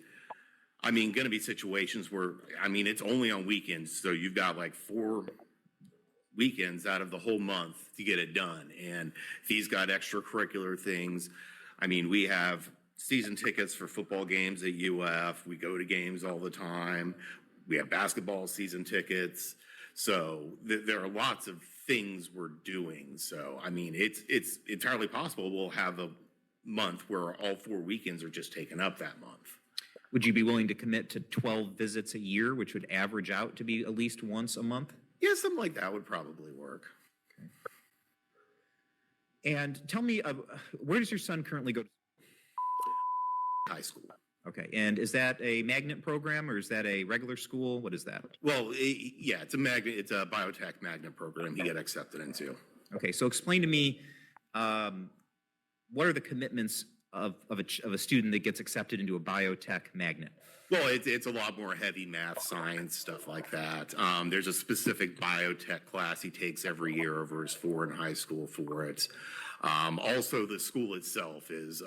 I mean, going to be situations where, I mean, it's only on weekends. So you've got like 4 weekends out of the whole month to get it done. And if he's got extracurricular things, I mean, we have season tickets for football games at UF. We go to games all the time. We have basketball season tickets. So there are lots of things we're doing. So, I mean, it's entirely possible we'll have a month where all 4 weekends are just taken up that month.
Would you be willing to commit to 12 visits a year, which would average out to be at least once a month?
Yeah, something like that would probably work.
And tell me, where does your son currently go to?
High school.
Okay, and is that a magnet program or is that a regular school? What is that?
Well, yeah, it's a biotech magnet program he got accepted into.
Okay, so explain to me, what are the commitments of a student that gets accepted into a biotech magnet?
Well, it's a lot more heavy math, science, stuff like that. There's a specific biotech class he takes every year over his 4 in high school for it. Also, the school itself is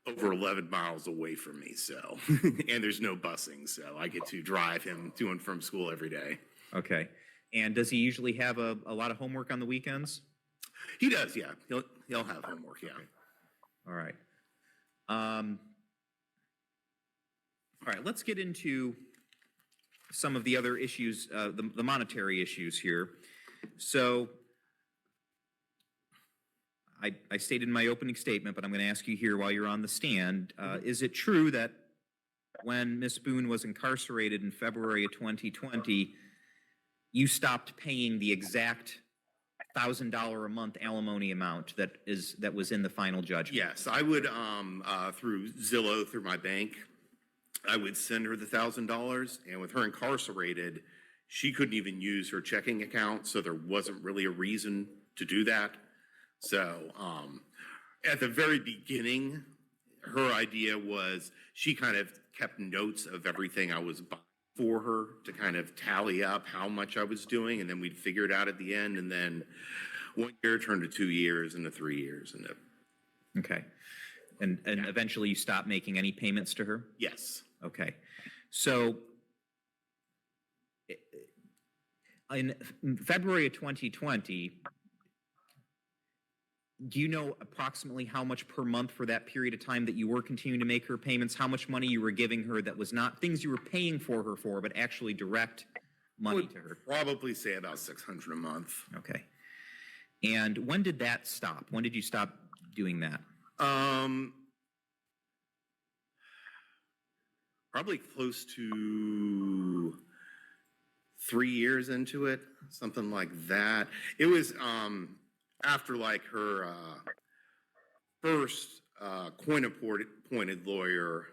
over 11 miles away from me, so, and there's no busing, so I get to drive him to and from school every day.
Okay, and does he usually have a lot of homework on the weekends?
He does, yeah. He'll have homework, yeah.
All right. All right, let's get into some of the other issues, the monetary issues here. So I stated in my opening statement, but I'm going to ask you here while you're on the stand, is it true that when Miss Boone was incarcerated in February of 2020, you stopped paying the exact $1,000 a month alimony amount that was in the final judgment?
Yes, I would, through Zillow, through my bank, I would send her the $1,000, and with her incarcerated, she couldn't even use her checking account, so there wasn't really a reason to do that. So, at the very beginning, her idea was she kind of kept notes of everything I was buying for her to kind of tally up how much I was doing, and then we'd figure it out at the end, and then 1 year turned to 2 years, and to 3 years, and
Okay. And eventually you stopped making any payments to her?
yes.
Okay. So in February of 2020, do you know approximately how much per month for that period of time that you were continuing to make her payments, how much money you were giving her that was not things you were paying for her for, but actually direct money to her?
Probably say about $600 a month.
Okay. And when did that stop? When did you stop doing that?
Probably close to 3 years into it, something like that. It was after like her first coin-appointed lawyer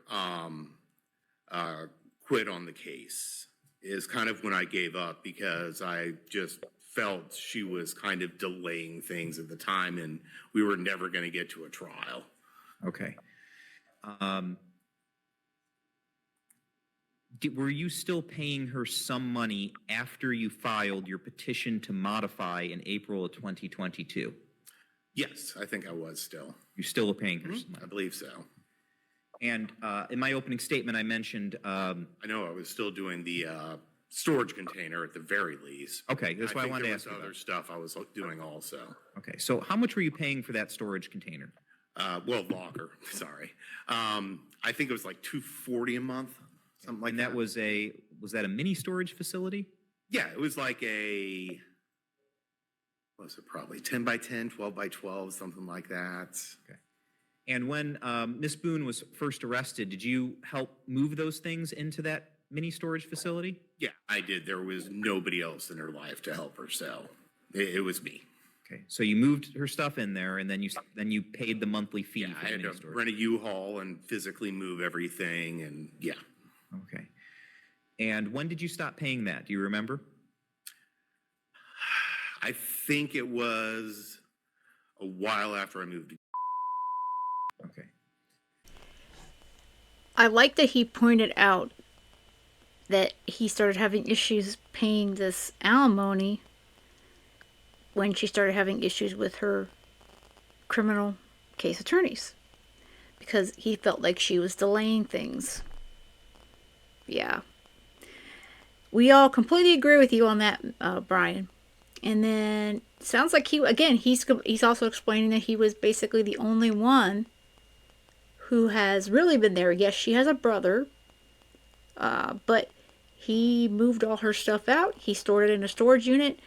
quit on the case is kind of when I gave up because I just felt she was kind of delaying things at the time and we were never going to get to a trial.
Okay. Were you still paying her some money after you filed your petition to modify in April of 2022?
Yes, I think I was still.
You're still paying her some
I
money.
believe so.
And in my opening statement, I mentioned.
I know I was still doing the storage container at the very least.
Okay, that's why I wanted to ask you
other
about.
stuff I was doing also.
Okay, so how much were you paying for that storage container?
Well, locker, sorry. I think it was like $240 a month, something like
And that was that a mini storage facility?
Yeah, it was like a, what was it, probably 10 by 10, 12 by 12, something like that.
Okay. And when Miss Boone was first arrested, did you help move those things into that mini storage facility?
Yeah, I did. There was nobody else in her life to help her, so it was me.
Okay, so you moved her stuff in there, and then you paid the monthly fee
Yeah,
for
I
the
had
mini
to
storage.
rent a U-Haul and physically move everything, and yeah.
Okay. And when did you stop paying that? Do you remember?
I think it was a while after I moved.
Okay.
I like that he pointed out that he started having issues paying this alimony when she started having issues with her criminal case attorneys, because he felt like she was delaying things. Yeah. We all completely agree with you on that, Brian. And then sounds like he's also explaining that he was basically the only one who has really been there. Yes, she has a brother, but he moved all her stuff out. He stored it in a storage unit,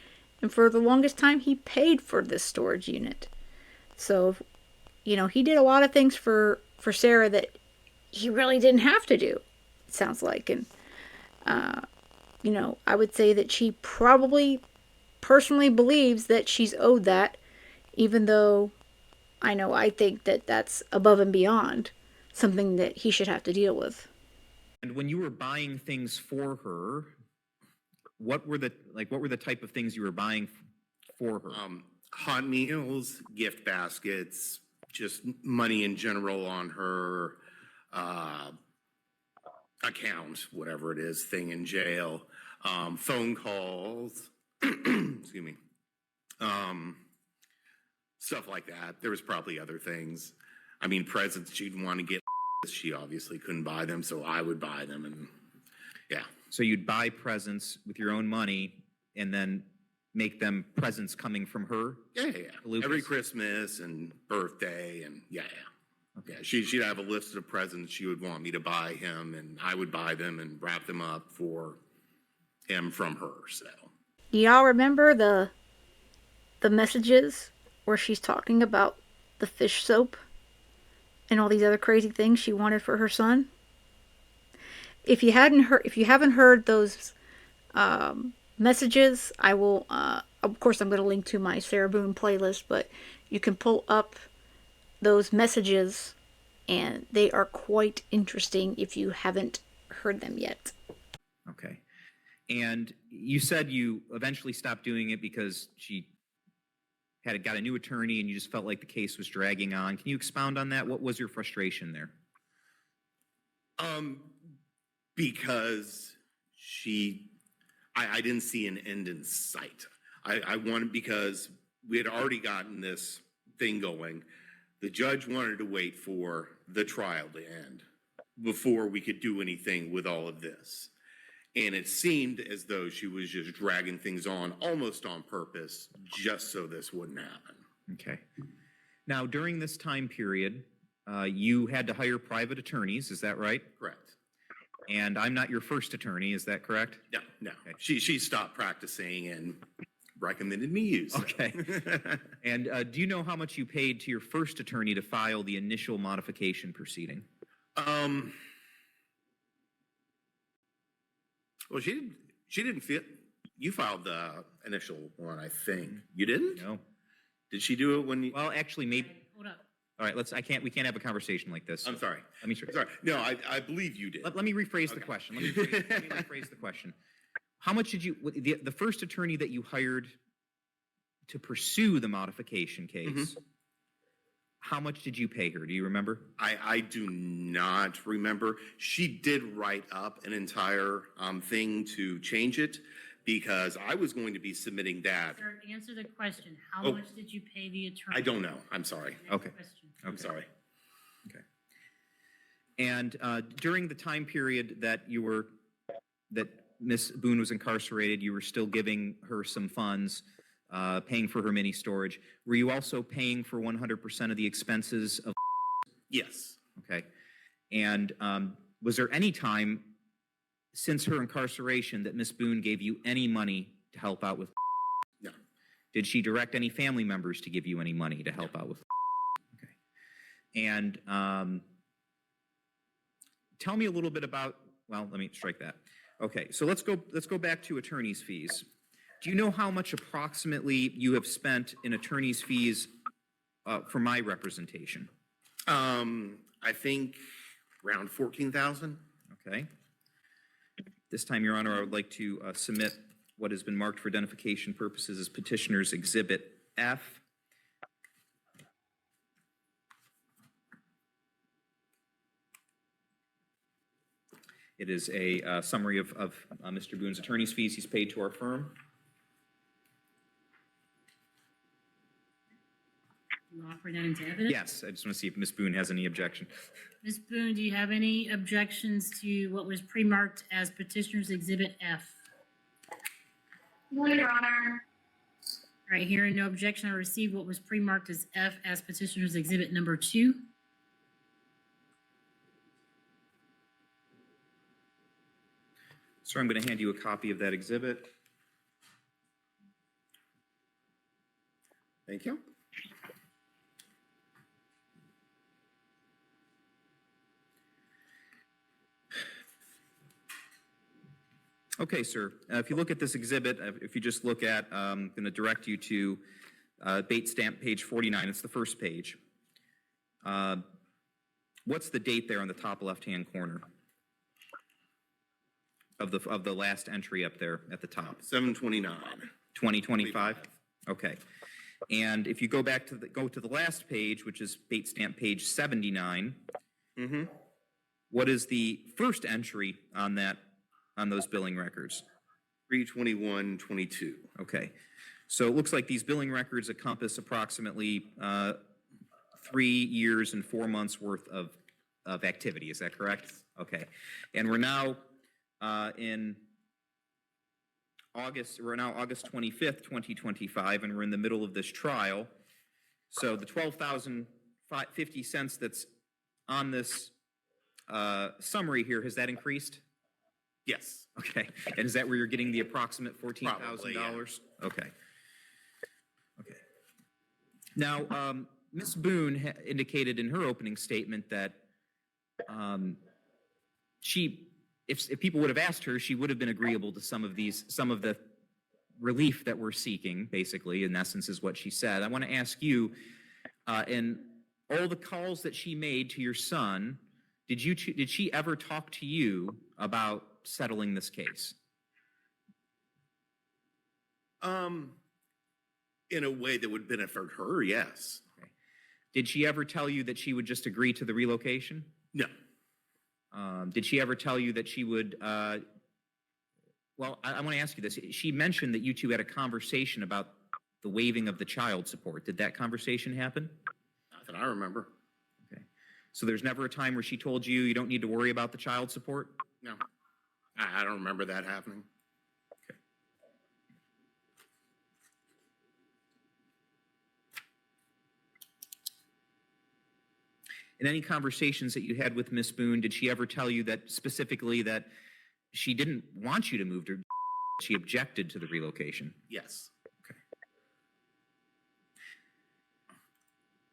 and for the longest time, he paid for this storage unit. So, he did a lot of things for Sarah that he really didn't have to do, it sounds like. And, I would say that she probably personally believes that she's owed that, even though I think that that's above and beyond something that he should have to deal with.
And when you were buying things for her, what were the type of things you were buying for her?
Hot meals, gift baskets, just money in general on her account, whatever it is, thing in jail, phone calls, excuse me, stuff like that. There was probably other things. I mean, presents she'd want to get. She obviously couldn't buy them, so I would buy them, and yeah.
So you'd buy presents with your own money and then make them presents coming from her?
Yeah.
Lucas?
Every Christmas and birthday, and yeah. Okay. Yeah, she'd have a list of presents she would want me to buy him, and I would buy them and wrap them up for him from her. So,
Do y'all remember the messages where she's talking about the fish soap and all these other crazy things she wanted for her son? If you haven't heard those messages, I will. Of course, I'm going to link to my Sarah Boone playlist, but you can pull up those messages, and they are quite interesting if you haven't heard them yet.
Okay. And you said you eventually stopped doing it because she got a new attorney and you just felt like the case was dragging on. Can you expound on that? What was your frustration there?
Because I didn't see an end in sight. I wanted, because we had already gotten this thing going. The judge wanted to wait for the trial to end before we could do anything with all of this. And it seemed as though she was just dragging things on almost on purpose, just so this wouldn't happen.
Okay. Now, during this time period, you had to hire private attorneys, is that right?
Correct.
And I'm not your first attorney, is that correct?
No. Okay. She stopped practicing and recommended me use.
Okay. And do you know how much you paid to your first attorney to file the initial modification proceeding?
Well, she didn't fit. You filed the initial one, I think. You didn't?
No.
Did she do it when you?
Well, actually, maybe.
Hold up.
All right, we can't have a conversation like this.
I'm sorry.
Let me
Sorry. No, I believe you did.
let me rephrase the
Okay.
question. Let me rephrase the question. How much did you, the first attorney that you hired to pursue the modification case, How much did you pay her? Do you remember?
I do not remember. She did write up an entire thing to change it because I was going to be submitting that.
Sir, answer the question. How
Oh.
much did you pay the attorney?
I don't know. I'm sorry.
Next
Okay.
question.
I'm sorry.
Okay. And during the time period that Miss Boone was incarcerated, you were still giving her some funds, paying for her mini storage. Were you also paying for 100% of the expenses of?
Yes.
Okay. And was there any time since her incarceration that Miss Boone gave you any money to help out with?
No.
Did she direct any family members to give you any money to help out with? Okay. And tell me a little bit about, well, let me strike that. Okay, so let's go back to attorney's fees. Do you know how much approximately you have spent in attorney's fees for my representation?
I think around 14,000.
Okay. This time, Your Honor, I would like to submit what has been marked for identification purposes as Petitioner's Exhibit F. It is a summary of Mr. Boone's attorney's fees he's paid to our firm.
You offering that into evidence?
Yes, I just want to see if Ms. Boone has any objection.
Ms. Boone, do you have any objections to what was pre-marked as Petitioner's Exhibit F?
No, Your Honor.
All right, hearing no objection, I receive what was pre-marked as F as Petitioner's Exhibit number 2.
Sir, I'm going to hand you a copy of that exhibit.
Thank you.
Okay, sir. If you look at this exhibit, if you just look at, I'm going to direct you to Bait Stamp page 49. It's the first page. What's the date there on the top left-hand corner of the last entry up there at the top?
729.
2025? Okay. And if you go back to the last page, which is Bait Stamp page 79, what is the first entry on those billing records?
32122.
Okay. So it looks like these billing records encompass approximately 3 years and 4 months worth of activity. Is that correct? Okay. And we're now in August 25th, 2025, and we're in the middle of this trial. So the $12,050 that's on this summary here, has that increased?
Yes.
Okay. And is that where you're getting the approximate $14,000?
Probably, yeah.
Okay. Okay. Now, Ms. Boone indicated in her opening statement that if people would have asked her, she would have been agreeable to some of the relief that we're seeking, basically, in essence, is what she said. I want to ask you, in all the calls that she made to your son, did she ever talk to you about settling this case?
In a way that would benefit her, yes.
Okay. Did she ever tell you that she would just agree to the relocation?
No.
Did she ever tell you that she would, well, I want to ask you this. She mentioned that you two had a conversation about the waiving of the child support. Did that conversation happen?
Not that I remember.
Okay. So there's never a time where she told you you don't need to worry about the child support?
No. I don't remember that happening.
Okay. In any conversations that you had with Miss Boone, did she ever tell you that specifically that she didn't want you to move to, she objected to the relocation?
Yes.
Okay.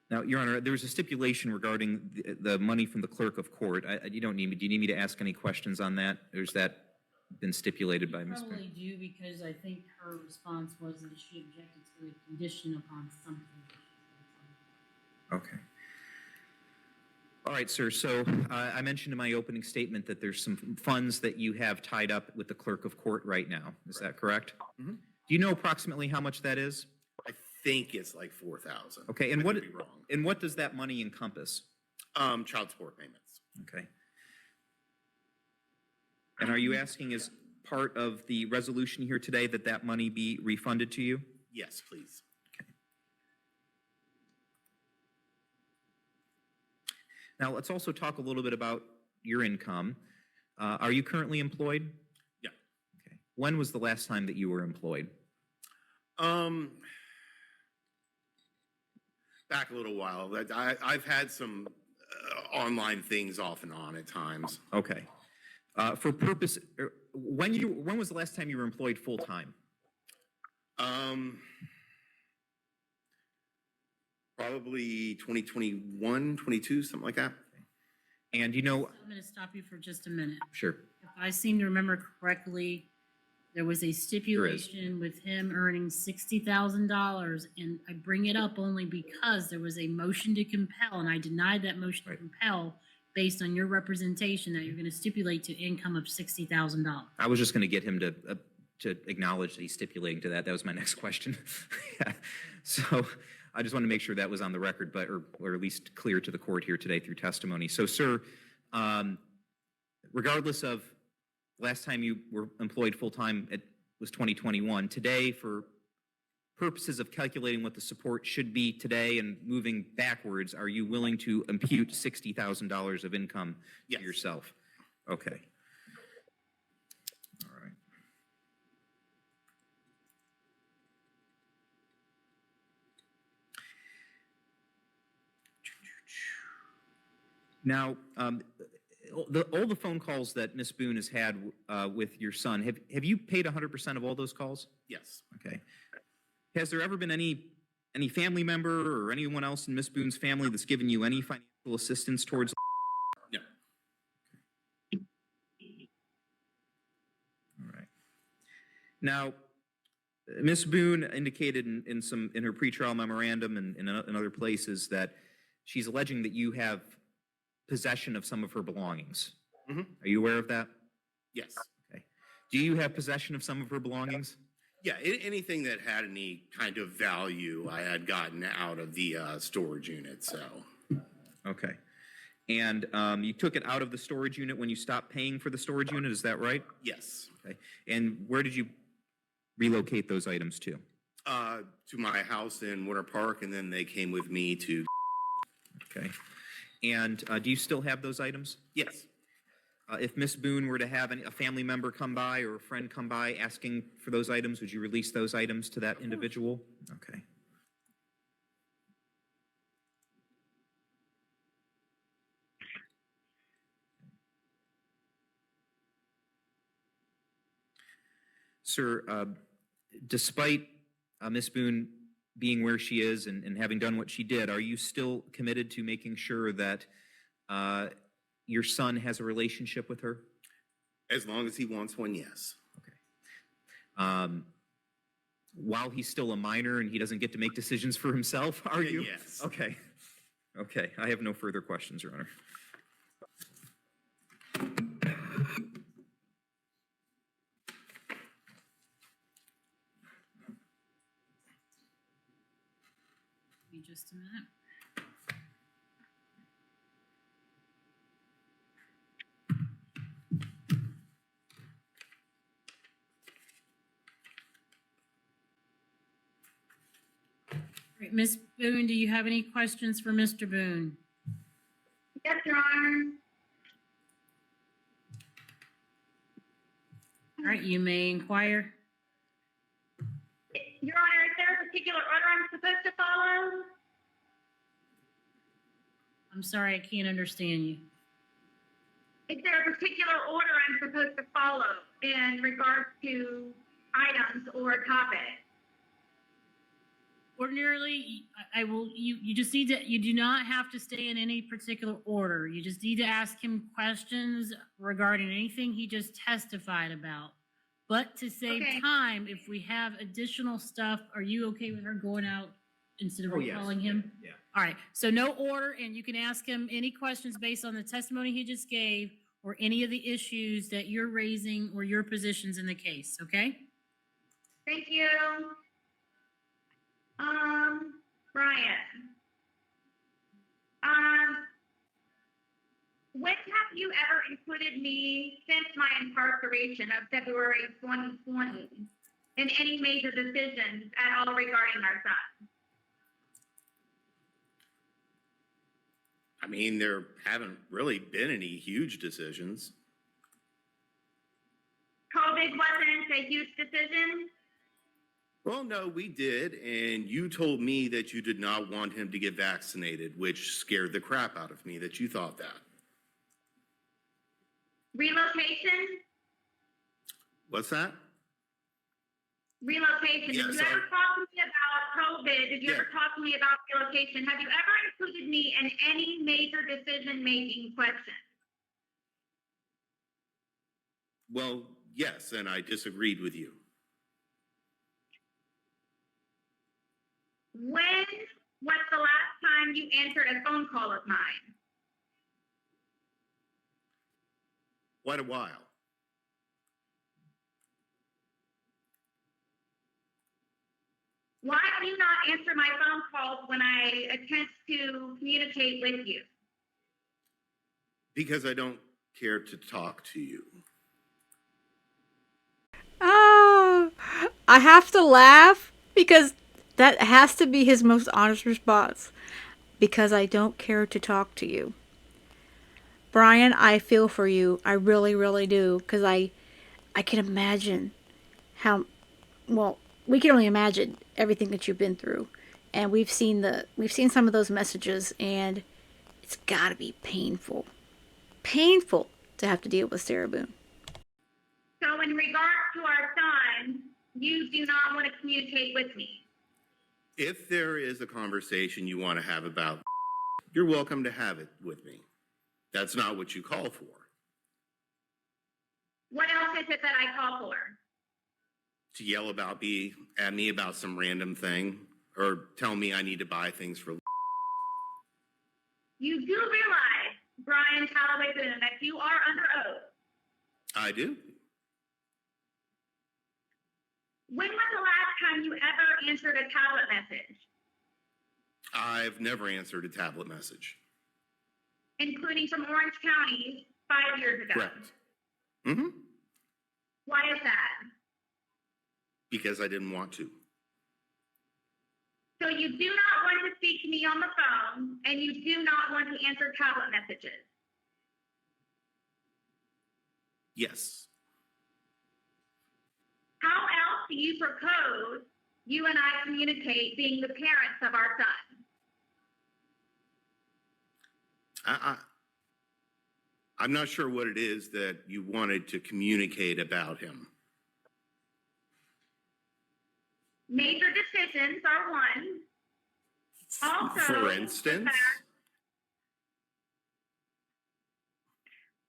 Now, Your Honor, there was a stipulation regarding the money from the clerk of court. Do you need me to ask any questions on that? Or has that been stipulated by Ms. Boone?
Probably do, because I think her response was that she objected to a condition upon something.
Okay. All right, sir. So I mentioned in my opening statement that there's some funds that you have tied up with the clerk of court right now. Is that correct?
Mhm.
Do you know approximately how much that is?
I think it's like 4,000.
Okay,
I
and
could be wrong.
what does that money encompass?
Child support payments.
Okay. And are you asking as part of the resolution here today that that money be refunded to you?
Yes, please.
Now, let's also talk a little bit about your income. Are you currently employed?
Yeah.
Okay. When was the last time that you were employed?
Back a little while. I've had some online things off and on at times.
Okay. For purpose, when was the last time you were employed full-time?
Probably 2021, 22, something like that.
And you know,
I'm going to stop you for just a minute.
sure.
If I seem to remember correctly, there was a stipulation with him earning $60,000, and I bring it up only because there was a motion to compel, and I denied that motion to
Right.
compel based on your representation that you're going to stipulate to income of $60,000.
I was just going to get him to acknowledge that he's stipulating to that. That was my next question. Yeah. So I just want to make sure that was on the record, but or at least clear to the court here today through testimony. So, sir, regardless of last time you were employed full-time, it was 2021. Today, for purposes of calculating what the support should be today and moving backwards, are you willing to impute $60,000 of income
Yes.
to yourself? Okay. All right. Now, all the phone calls that Miss Boone has had with your son, have you paid 100% of all those calls?
Yes.
Okay. Has there ever been any family member or anyone else in Miss Boone's family that's given you any financial assistance towards?
No.
All right. Now, Miss Boone indicated in her pretrial memorandum and in other places that she's alleging that you have possession of some of her belongings.
Mhm.
Are you aware of that?
Yes.
Okay. Do you have possession of some of her belongings?
Yeah, anything that had any kind of value I had gotten out of the storage unit, so.
Okay. And you took it out of the storage unit when you stopped paying for the storage unit, is that right?
Yes.
Okay. And where did you relocate those items to?
To my house in Winter Park, and then they came with me to,
Okay. And do you still have those items?
yes.
If Miss Boone were to have a family member come by or a friend come by asking for those items, would you release those items to that individual? Okay. Sir, despite Miss Boone being where she is and having done what she did, are you still committed to making sure that your son has a relationship with her?
As long as he wants one, yes.
Okay. While he's still a minor and he doesn't get to make decisions for himself, are you?
Yes.
Okay. Okay. I have no further questions, Your Honor.
Give me just a minute. Right, Ms. Boone, do you have any questions for Mr. Boone?
Yes, Your Honor.
All right, you may inquire.
Your Honor, is there a particular order I'm supposed to follow?
I'm sorry, I can't understand you.
Is there a particular order I'm supposed to follow in regards to items or topics?
Ordinarily, I will, you just need to, you do not have to stay in any particular order. You just need to ask him questions regarding anything he just testified about. But to save
Okay.
time, if we have additional stuff, are you okay with her going out instead of
Oh, yes.
calling him?
Yeah.
All right, so no order, and you can ask him any questions based on the testimony he just gave or any of the issues that you're raising or your positions in the case, okay?
Thank you. Brian, when have you ever included me since my incarceration of February 2020 in any major decisions at all regarding our son?
I mean, there haven't really been any huge decisions.
COVID wasn't a huge decision.
Well, no, we did, and you told me that you did not want him to get vaccinated, which scared the crap out of me that you thought that.
Relocation?
What's that?
Relocation.
Yeah,
Did you
so-
ever talk to me about COVID? Did you
Yeah.
ever talk to me about relocation? Have you ever included me in any major decision-making question?
Well, yes, and I disagreed with you.
When was the last time you answered a phone call of mine?
Quite a while.
Why do you not answer my phone calls when I attempt to communicate with you?
Because I don't care to talk to you.
Oh, I have to laugh because that has to be his most honest response. Because I don't care to talk to you. Brian, I feel for you. I really, really do. Because I can imagine how, well, we can only imagine everything that you've been through. And we've seen some of those messages, and it's got to be painful. Painful to have to deal with Sarah Boone.
So in regards to our son, you do not want to communicate with me.
If there is a conversation you want to have about, you're welcome to have it with me. That's not what you call for.
What else is it that I call for?
To yell at me about some random thing, or tell me I need to buy things for.
You do realize, Brian Calloway Boone, that you are under oath.
I do.
When was the last time you ever answered a tablet message,
I've never answered a tablet message.
including from Orange County 5 years ago?
Correct. Mm-hmm.
Why is that?
Because I didn't want to.
So you do not want to speak to me on the phone, and you do not want to answer tablet messages.
Yes.
How else do you propose you and I communicate being the parents of our son?
I'm not sure what it is that you wanted to communicate about him.
Major decisions are one. Also,
For instance,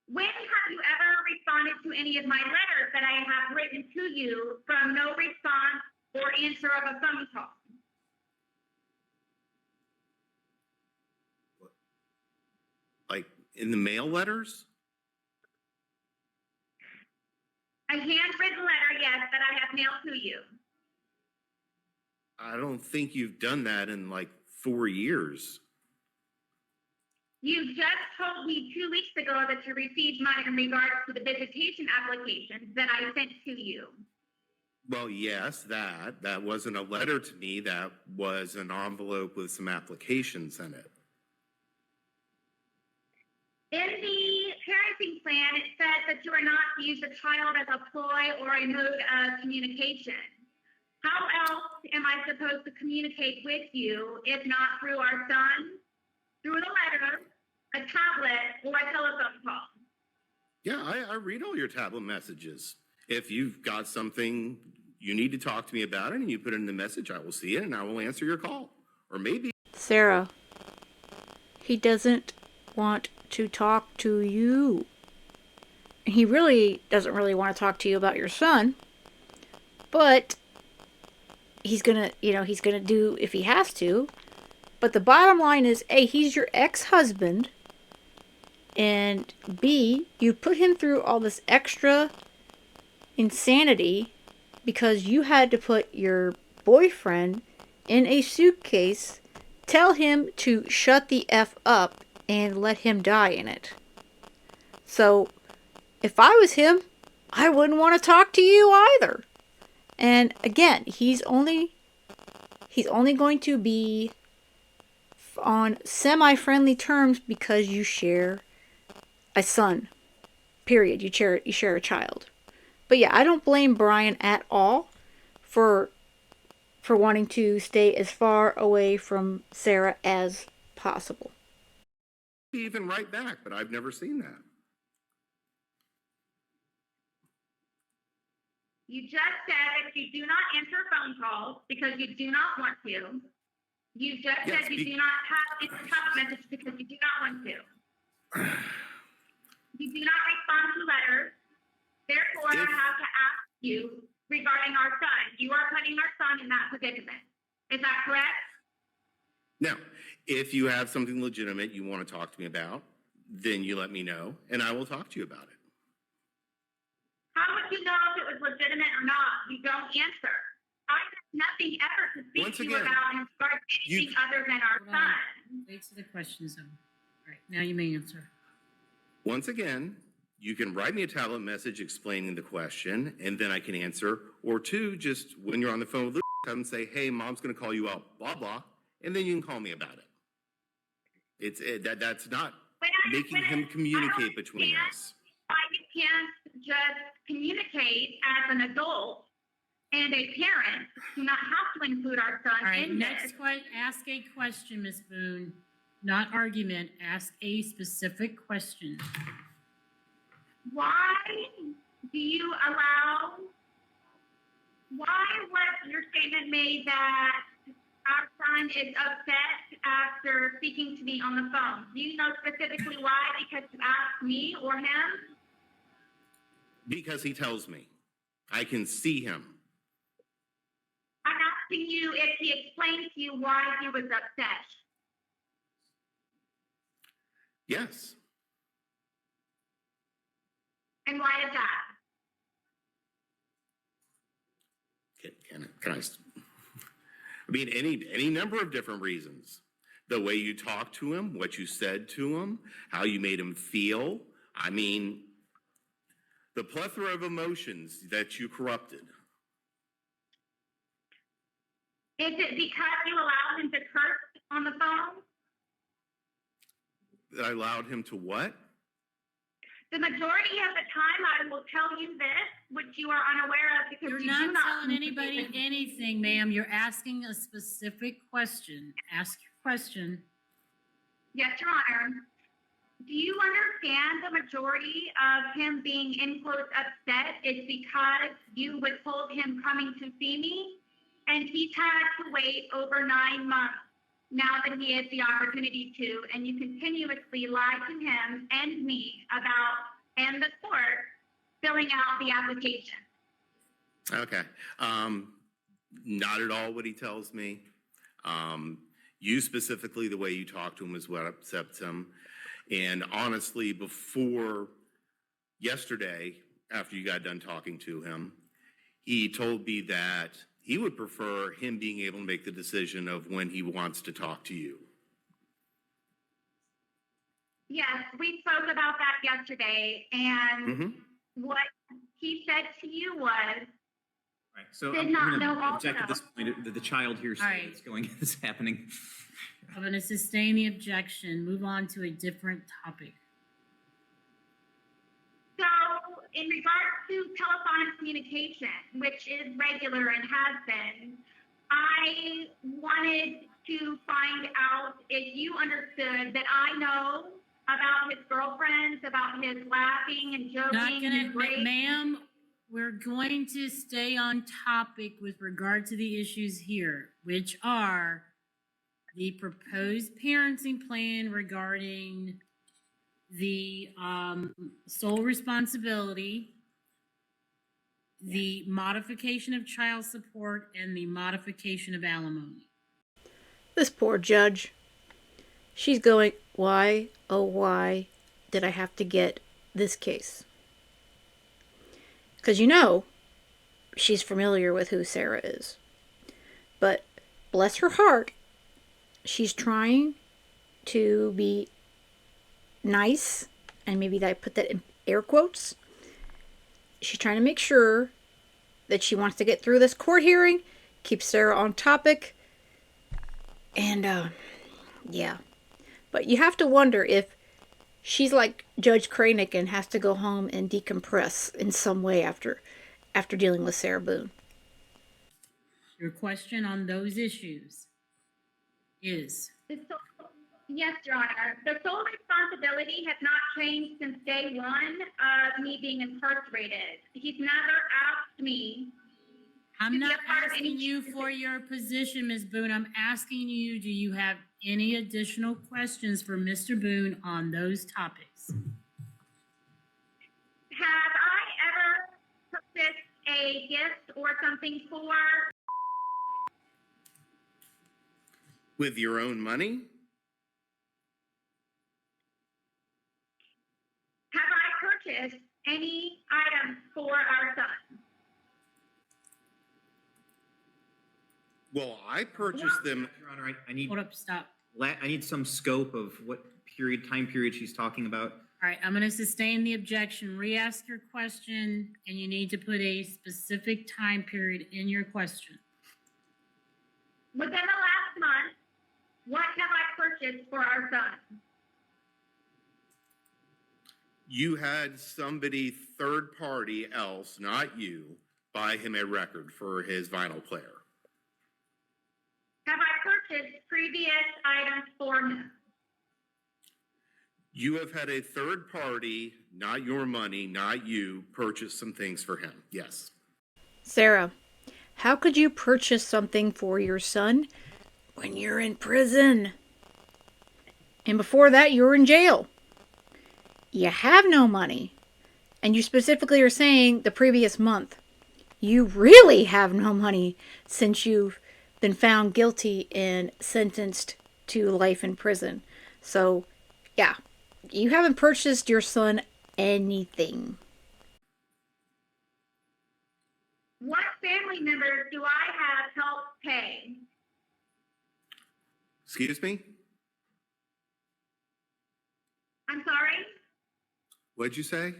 when have you ever responded to any of my letters that I have written to you from no response or answer of a phone call?
like in the mail letters?
A handwritten letter, yes, that I have mailed to you.
I don't think you've done that in like 4 years.
You just told me 2 weeks ago that you received mine in regards to the visitation applications that I sent to you.
Well, yes, that wasn't a letter to me. That was an envelope with some applications in it.
In the parenting plan, it says that you are not to use the child as a ploy or a mode of communication. How else am I supposed to communicate with you if not through our son, through a letter, a tablet, or a telephone call?
Yeah, I read all your tablet messages. If you've got something you need to talk to me about it and you put it in the message, I will see it and I will answer your call. Or maybe.
Sarah, he doesn't want to talk to you. He really doesn't really want to talk to you about your son. But he's gonna do if he has to. But the bottom line is, A, he's your ex-husband. And B, you put him through all this extra insanity because you had to put your boyfriend in a suitcase, tell him to shut the F up and let him die in it. So, if I was him, I wouldn't want to talk to you either. And again, he's only going to be on semi-friendly terms because you share a son. Period. You share a child. But yeah, I don't blame Brian at all for wanting to stay as far away from Sarah as possible.
Even write back, but I've never seen that.
You just said that you do not answer phone calls because you do not want to. You just
Yes,
said you do not have text messages because you do not want to. You do not respond to letters. Therefore, I have to ask you regarding our son. You are putting our son in that predicament. Is that correct?
Now, if you have something legitimate you want to talk to me about, then you let me know, and I will talk to you about it.
How would you know if it was legitimate or not? You don't answer. I have nothing ever to speak
Once
to you
again,
about in regards to anything other than our
Hold on.
son.
Wait to the question zone. All right, now you may answer.
Once again, you can write me a tablet message explaining the question, and then I can answer. Or two, just when you're on the phone with Luke, have him say, "Hey, mom's going to call you out, blah blah," and then you can call me about it. That's not making him communicate between us.
Why you can't just communicate as an adult and a parent do not have to include our son
All right,
in
next
this.
ask a question, Ms. Boone. Not argument, ask a specific question.
Why do you allow, why was your statement made that our son is upset after speaking to me on the phone? Do you know specifically why? Because you asked me or him?
Because he tells me. I can see him.
I'm asking you if he explained to you why he was upset.
Yes.
And why is that?
Can I? I mean, any number of different reasons. The way you talked to him, what you said to him, how you made him feel. I mean, the plethora of emotions that you corrupted.
Is it because you allowed him to curse on the phone?
That I allowed him to what?
The majority of the time, I will tell you this, which you are unaware of because
You're
you
not
do not
telling anybody anything, ma'am. You're asking a specific question. Ask your question.
Yes, Your Honor. Do you understand the majority of him being in quotes upset is because you withhold him coming to see me, and he's had to wait over 9 months now that he has the opportunity to, and you continuously lie to him and me about, and the court, filling out the application.
Okay. Not at all what he tells me. You specifically, the way you talk to him is what upsets him. And honestly, before yesterday, after you got done talking to him, he told me that he would prefer him being able to make the decision of when he wants to talk to you.
Yes, we spoke about that yesterday, and what he said to you was,
Right, so
Did
I'm
not
going
know
to object at
also.
this point that the child here
All right.
is happening.
I'm going to sustain the objection. Move on to a different topic.
so in regards to telephonic communication, which is regular and has been, I wanted to find out if you understood that I know about his girlfriends, about his laughing and joking.
Not
and
gonna,
break-
ma'am, we're going to stay on topic with regard to the issues here, which are the proposed parenting plan regarding the sole responsibility, the modification of child support, and the modification of alimony.
This poor judge. She's going, why, oh why did I have to get this case? Because she's familiar with who Sarah is. But bless her heart, she's trying to be nice, and maybe I put that in air quotes. She's trying to make sure that she wants to get through this court hearing, keep Sarah on topic, and yeah. But you have to wonder if she's like Judge Cranick and has to go home and decompress in some way after dealing with Sarah Boone.
Your question on those issues is?
Yes, Your Honor. The sole responsibility has not changed since day one of me being incarcerated. He's never asked me.
I'm not asking you for your position, Ms. Boone. I'm asking you, do you have any additional questions for Mr. Boone on those topics?
Have I ever purchased a gift or something for?
With your own money?
Have I purchased any items for our son?
Well, I purchased them.
Your Honor, I need,
Hold up, stop.
I need some scope of what time period she's talking about.
All right, I'm going to sustain the objection. Re-ask your question, and you need to put a specific time period in your question.
Within the last month, what have I purchased for our son?
You had somebody third party else, not you, buy him a record for his vinyl player.
Have I purchased previous items for him?
You have had a third party, not your money, not you, purchase some things for him. Yes.
Sarah, how could you purchase something for your son when you're in prison? And before that, you were in jail. You have no money. And you specifically are saying the previous month. You really have no money since you've been found guilty and sentenced to life in prison. So, yeah, you haven't purchased your son anything.
What family members do I have helped pay?
Excuse me?
I'm sorry?
What'd you say?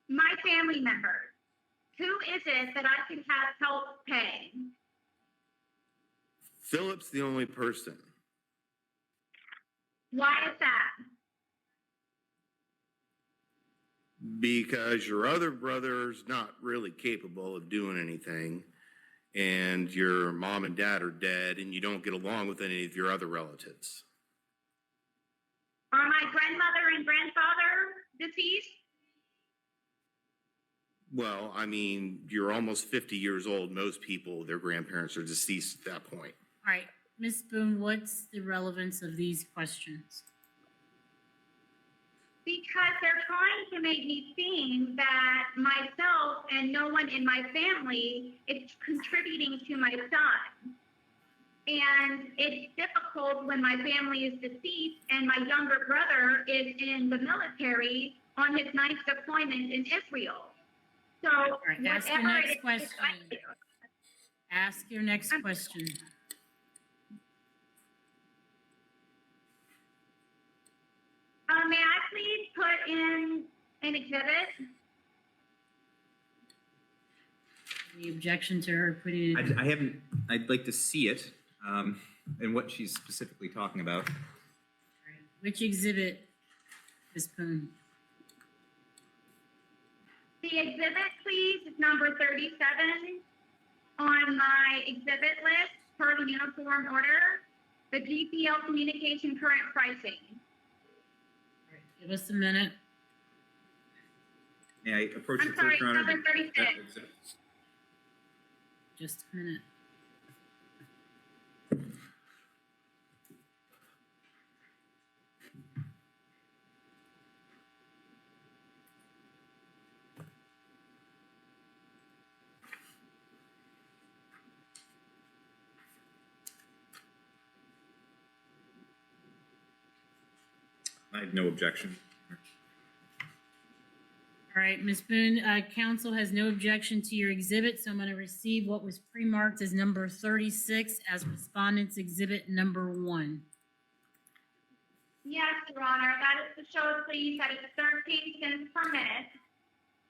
My family members. Who is it that I can have help pay?
Philip's the only person.
Why is that?
Because your other brother's not really capable of doing anything, and your mom and dad are dead, and you don't get along with any of your other relatives.
Are my grandmother and grandfather deceased?
Well, I mean, you're almost 50 years old. Most people, their grandparents are deceased at that point.
All right, Ms. Boone, what's the relevance of these questions?
Because they're trying to make me seem that myself and no one in my family is contributing to my son. And it's difficult when my family is deceased and my younger brother is in the military on his 9th deployment in Israel. So,
All right, ask your
whatever
next
it is
question.
I do.
Ask your next question.
May I please put in an exhibit?
Any objection to her putting it?
I haven't, I'd like to see it, and what she's specifically talking about.
Which exhibit, Ms. Boone?
The exhibit, please, is number 37 on my exhibit list per the uniform order, the GPL communication current pricing.
All right, give us a minute.
May I approach
I'm
the
sorry,
clerk, Your Honor?
number 36.
Just a minute.
I have no objection.
All right, Ms. Boone, council has no objection to your exhibit, so I'm going to receive what was pre-marked as number 36 as respondent's exhibit number 1.
Yes, Your Honor, that is to show, please, that it's 13 cents per minute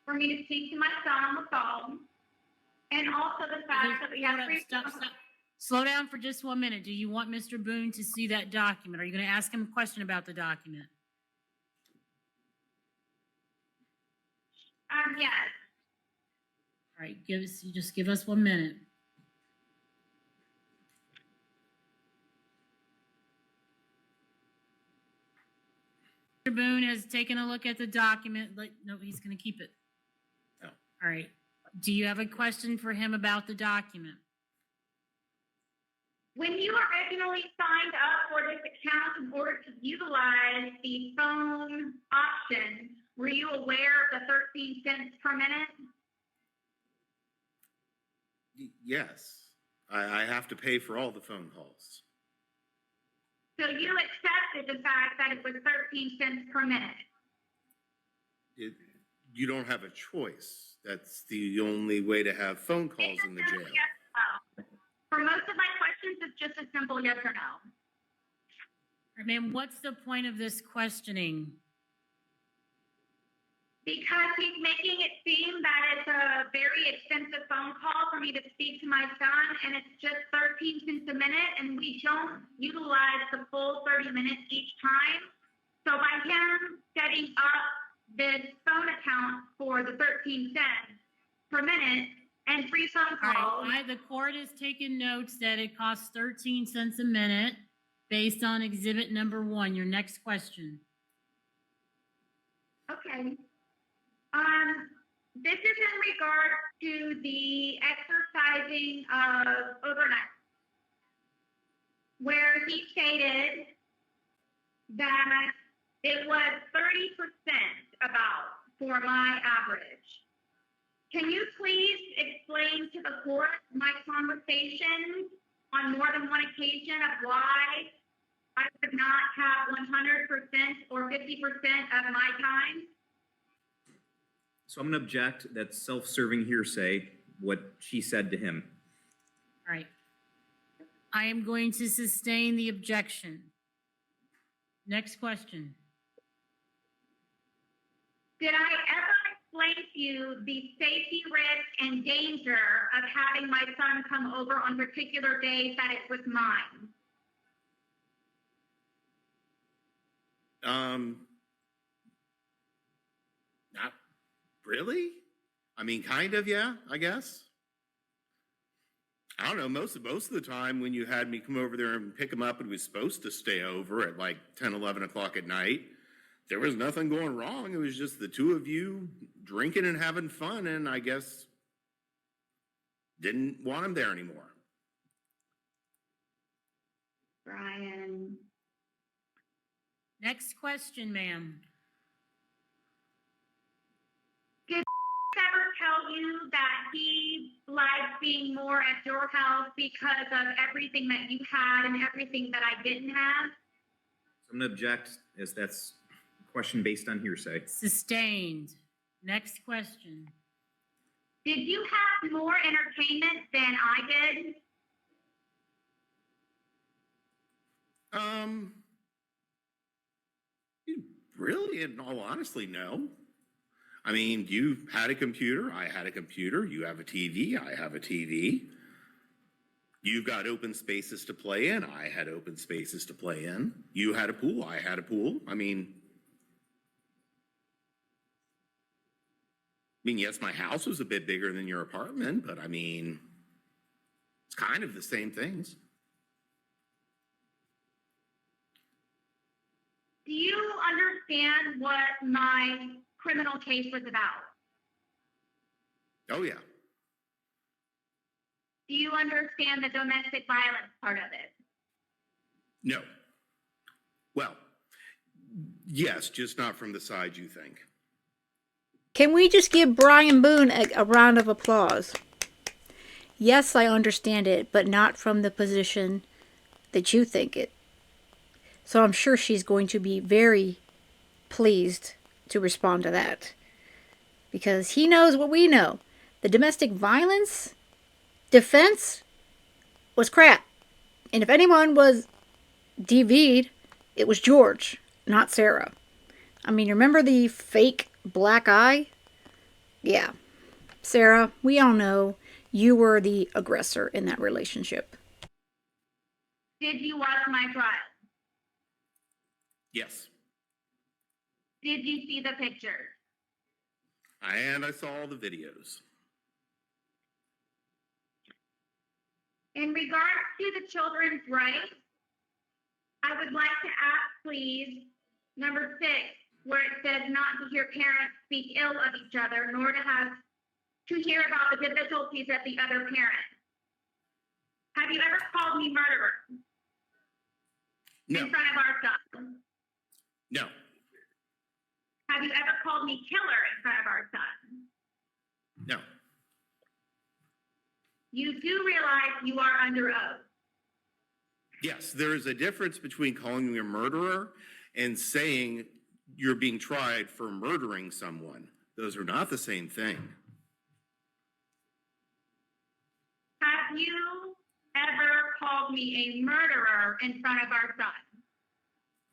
for me to speak to my son on the phone. And also the fact that we have
Stop. Slow down for just 1 minute. Do you want Mr. Boone to see that document? Are you going to ask him a question about the document?
Yes.
All right, just give us 1 minute. Mr. Boone has taken a look at the document. No, he's going to keep it.
Oh.
All right. Do you have a question for him about the document?
When you originally signed up for this account in order to utilize the phone option, were you aware of the 13 cents per minute?
Yes, I have to pay for all the phone calls.
So you accepted the fact that it was 13 cents per minute?
You don't have a choice. That's the only way to have phone calls in the jail.
Yes or no. For most of my questions, it's just a simple yes or no.
All right, ma'am, what's the point of this questioning?
Because he's making it seem that it's a very expensive phone call for me to speak to my son, and it's just 13 cents a minute, and we don't utilize the full 30 minutes each time. So by him setting up this phone account for the 13 cents per minute and free phone calls.
All right, the court has taken notes that it costs 13 cents a minute based on exhibit number 1. Your next question.
Okay. This is in regard to the exercising of overnight, where he stated that it was 30% about for my average. Can you please explain to the court my conversations on more than one occasion of why I would not have 100% or 50% of my time?
So I'm going to object. That's self-serving hearsay, what she said to him.
All right. I am going to sustain the objection. Next question.
Did I ever explain to you the safety risk and danger of having my son come over on particular days that it was mine?
Not really. I mean, kind of, yeah, I guess. I don't know, most of the time when you had me come over there and pick him up and was supposed to stay over at like 10, 11 o'clock at night, there was nothing going wrong. It was just the two of you drinking and having fun, and I guess didn't want him there anymore.
Brian.
Next question, ma'am.
Did he ever tell you that he liked being more at your house because of everything that you had and everything that I didn't have?
So I'm going to object, as that's a question based on hearsay.
Sustained. Next question.
Did you have more entertainment than I did?
Really, in all honesty, no. I mean, you had a computer, I had a computer, you have a TV, I have a TV. You've got open spaces to play in, I had open spaces to play in. You had a pool, I had a pool. I mean, yes, my house was a bit bigger than your apartment, but I mean, it's kind of the same things.
Do you understand what my criminal case was about?
Oh, yeah.
Do you understand the domestic violence part of it?
No. Well, yes, just not from the side you think.
Can we just give Brian Boone a round of applause? Yes, I understand it, but not from the position that you think it. So I'm sure she's going to be very pleased to respond to that. because he knows what we know. The domestic violence defense was crap. And if anyone was DV'd, it was George, not Sarah. I mean, remember the fake black eye? Yeah. Sarah, we all know you were the aggressor in that relationship.
Did you watch my trial?
Yes.
Did you see the pictures?
And I saw all the videos.
In regards to the children's rights, I would like to ask, please, number 6, where it says not to hear parents speak ill of each other, nor to hear about the difficulties of the other parent. Have you ever called me murderer
No.
in front of our son?
No.
Have you ever called me killer in front of our son?
No.
You do realize you are under oath.
Yes, there is a difference between calling me a murderer and saying you're being tried for murdering someone. Those are not the same thing.
Have you ever called me a murderer in front of our son?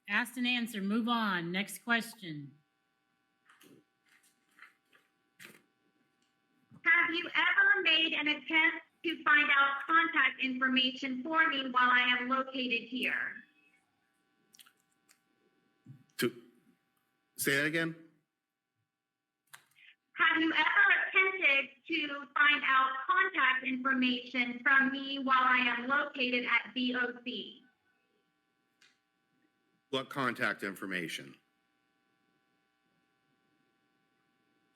Asked and answered. Move on. Next question.
Have you ever made an attempt to find out contact information for me while I am located here?
To say that again?
Have you ever attempted to find out contact information from me while I am located at BOC?
What contact information?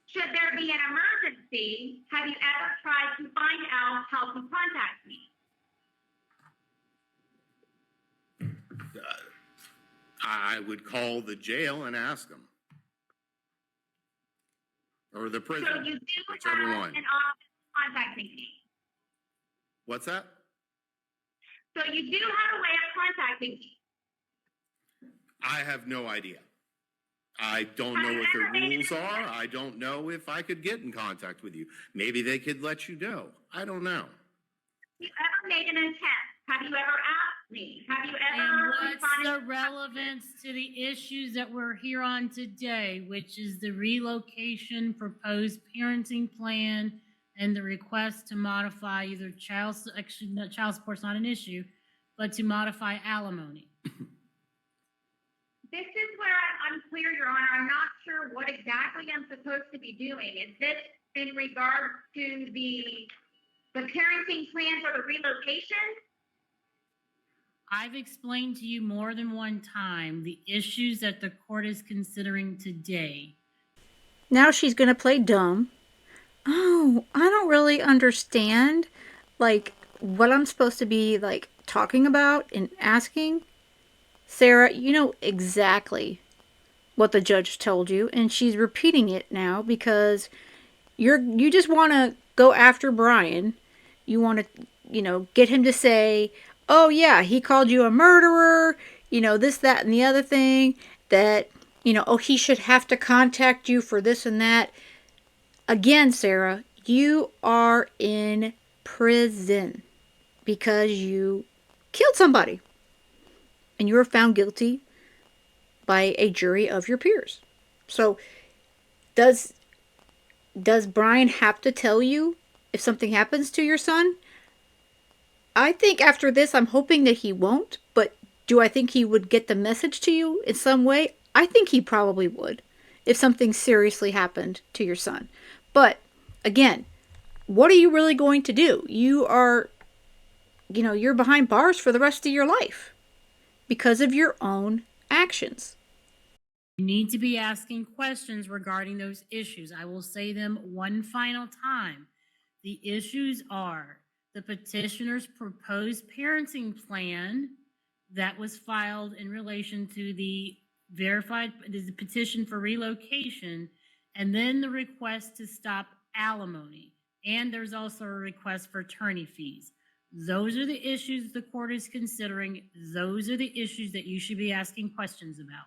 Should there be an emergency, have you ever tried to find out how to contact me?
I would call the jail and ask them. Or the prison,
So you do
whichever
have
one.
an option of contacting me.
What's that?
So you do have a way of contacting me.
I have no idea. I don't know what the rules are. I don't know if I could get in contact with you. Maybe they could let you know. I don't know.
Have you ever made an attempt? Have you ever asked me? Have you
And
ever
what's
responded?
the relevance to the issues that we're here on today, which is the relocation proposed parenting plan and the request to modify either child support's not an issue, but to modify alimony?
This is where I'm unclear, Your Honor. I'm not sure what exactly I'm supposed to be doing. Is this in regard to the parenting plan for the relocation?
I've explained to you more than one time the issues that the court is considering today.
Now she's going to play dumb. Oh, I don't really understand, like, what I'm supposed to be, like, talking about and asking. Sarah, you know exactly what the judge told you, and she's repeating it now because you just want to go after Brian. You want to, get him to say, oh yeah, he called you a murderer, this, that, and the other thing, that, oh, he should have to contact you for this and that. Again, Sarah, you are in prison because you killed somebody. And you were found guilty by a jury of your peers. So, does Brian have to tell you if something happens to your son? I think after this, I'm hoping that he won't. But do I think he would get the message to you in some way? I think he probably would if something seriously happened to your son. But, again, what are you really going to do? You are, you're behind bars for the rest of your life. Because of your own actions.
You need to be asking questions regarding those issues. I will say them one final time. The issues are the petitioner's proposed parenting plan that was filed in relation to the petition for relocation, and then the request to stop alimony. And there's also a request for attorney fees. Those are the issues the court is considering. Those are the issues that you should be asking questions about.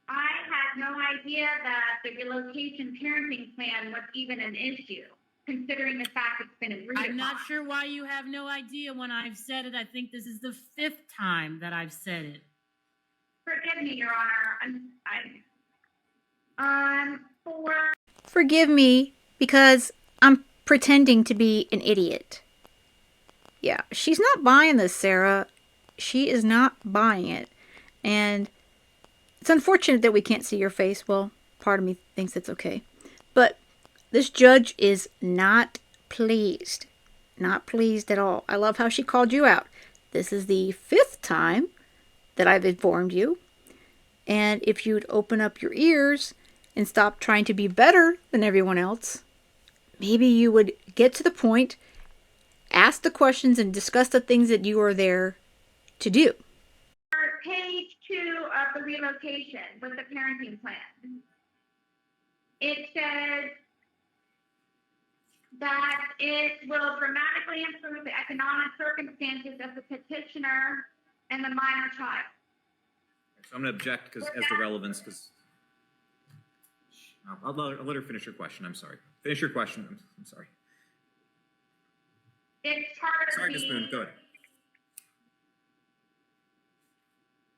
I had had no idea that the relocation parenting plan was even an issue, considering the fact it's been agreed upon.
I'm not sure why you have no idea when I've said it. I think this is the 5th time that I've said it.
Forgive me, Your Honor.
Forgive me because I'm pretending to be an idiot. Yeah, she's not buying this, Sarah. She is not buying it. And it's unfortunate that we can't see your face. Well, part of me thinks it's okay. But this judge is not pleased. Not pleased at all. I love how she called you out. This is the 5th time that I've informed you. And if you'd open up your ears and stop trying to be better than everyone else, maybe you would get to the point, ask the questions, and discuss the things that you are there to do.
Page 2 of the relocation with the parenting plan. It says that it will dramatically improve the economic circumstances of the petitioner and the minor child.
So I'm going to object because as the relevance, because I'll let her finish her question. I'm sorry. Finish your question. I'm sorry.
It's part of
Sorry, Ms. Boone. Go ahead.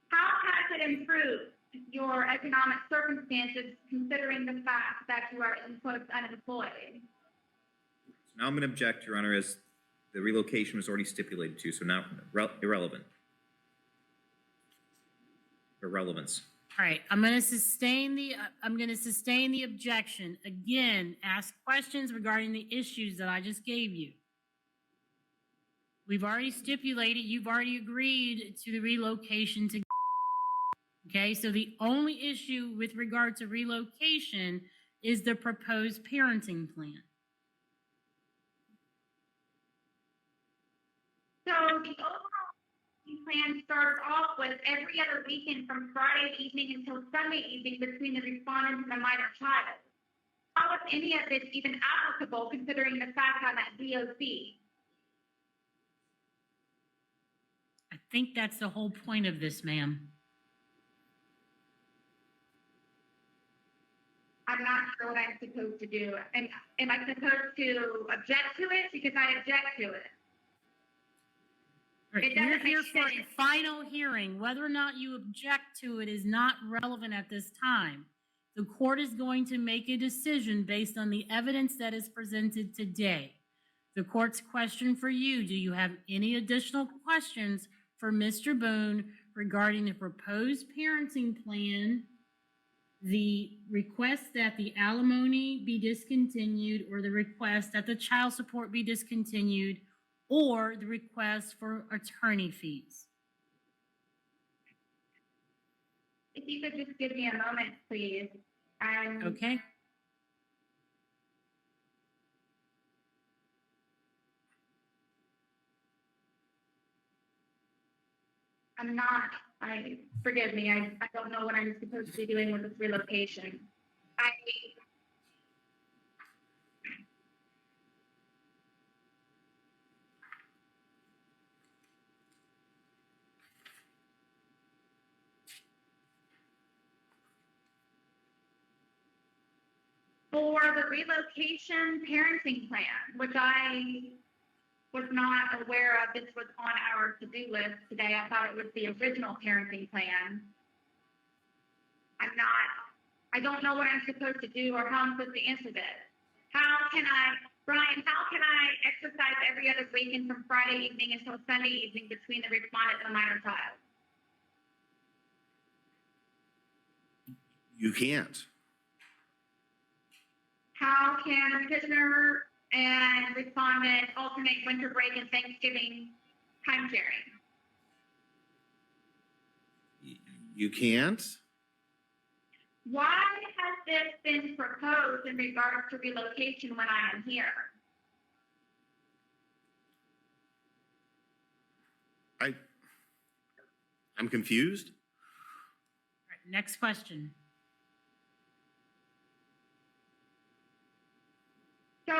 How has it improved your economic circumstances considering the fact that you are in quotes unemployed?
So now I'm going to object, Your Honor, as the relocation was already stipulated to, so now irrelevant. Irrelevance.
All right, I'm going to sustain the objection. Again, ask questions regarding the issues that I just gave you. We've already stipulated, you've already agreed to the relocation to. Okay, so the only issue with regard to relocation is the proposed parenting plan.
So the overall plan starts off with every other weekend from Friday evening until Sunday evening between the respondent and the minor child. How is any of this even applicable considering the fact on that DOC?
I think that's the whole point of this, ma'am.
I'm not sure what I'm supposed to do. And am I supposed to object to it? Because I object to it.
Right,
It doesn't
we're
make
here for a
sense.
final hearing. Whether or not you object to it is not relevant at this time. The court is going to make a decision based on the evidence that is presented today. The court's question for you, do you have any additional questions for Mr. Boone regarding the proposed parenting plan, the request that the alimony be discontinued, or the request that the child support be discontinued, or the request for attorney fees?
If you could just give me a moment, please.
Okay.
Forgive me, I don't know what I'm supposed to be doing with this relocation. For the relocation parenting plan, which I was not aware of, this was on our to-do list today. I thought it was the original parenting plan. I don't know what I'm supposed to do or how I'm supposed to answer this. Brian, how can I exercise every other weekend from Friday evening until Sunday evening between the respondent and the minor child?
You can't.
How can petitioner and respondent alternate winter break and Thanksgiving time sharing?
You can't?
Why has this been proposed in regards to relocation when I am here?
I'm confused.
All right, next question.
So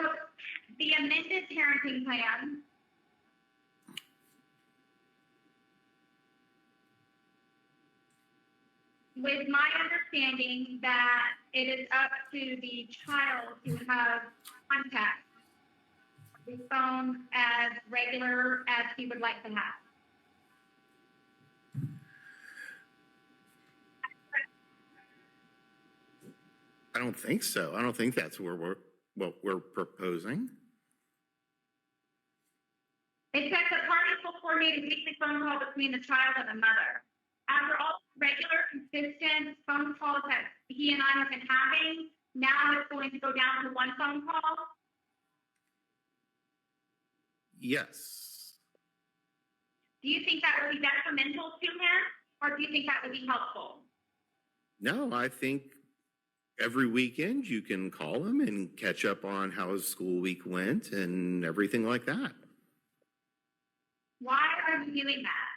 the amended parenting plan with my understanding that it is up to the child to have contact with the phone as regular as he would like to have.
I don't think so. I don't think that's what we're proposing.
It says the parties will coordinate a weekly phone call between the child and the mother. After all regular, consistent phone calls that he and I have been having, now it's going to go down to one phone call.
Yes.
Do you think that would be detrimental to him, or do you think that would be helpful?
No, I think every weekend you can call him and catch up on how his school week went and everything like that.
Why are you doing that?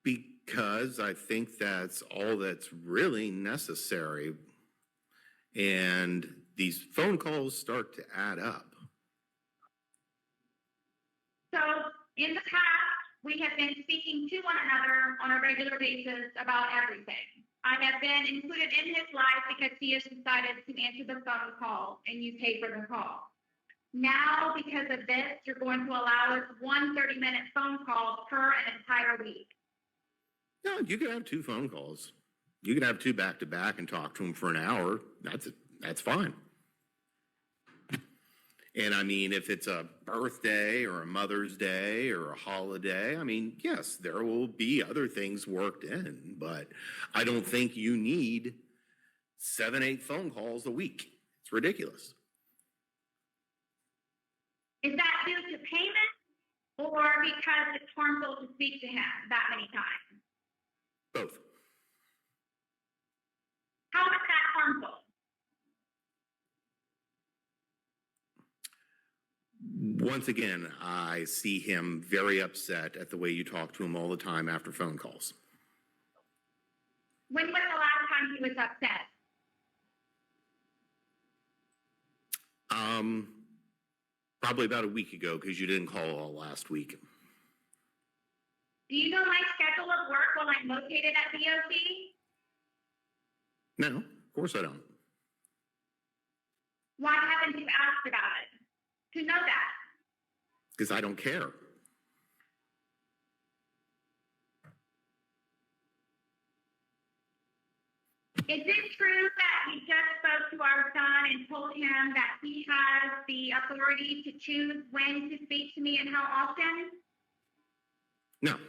Because I think that's all that's really necessary. And these phone calls start to add up.
So in the past, we have been speaking to one another on a regular basis about everything. I have been included in his life because he has decided to answer the phone call and you pay for the call. Now, because of this, you're going to allow us one 30-minute phone call per an entire week.
No, you can have 2 phone calls. You can have 2 back-to-back and talk to him for an hour. That's fine. And I mean, if it's a birthday or a Mother's Day or a holiday, I mean, yes, there will be other things worked in, but I don't think you need 7, 8 phone calls a week. It's ridiculous.
Is that due to payment or because it's harmful to speak to him that many times?
Both.
How is that harmful?
Once again, I see him very upset at the way you talk to him all the time after phone calls.
When was the last time he was upset?
Probably about a week ago because you didn't call all last week.
Do you know my schedule of work while I'm located at BOC?
No, of course I don't.
Why haven't you asked about it? To know that.
Because I don't care.
Is it true that you just spoke to our son and told him that he has the authority to choose when to speak to me and how often?
No.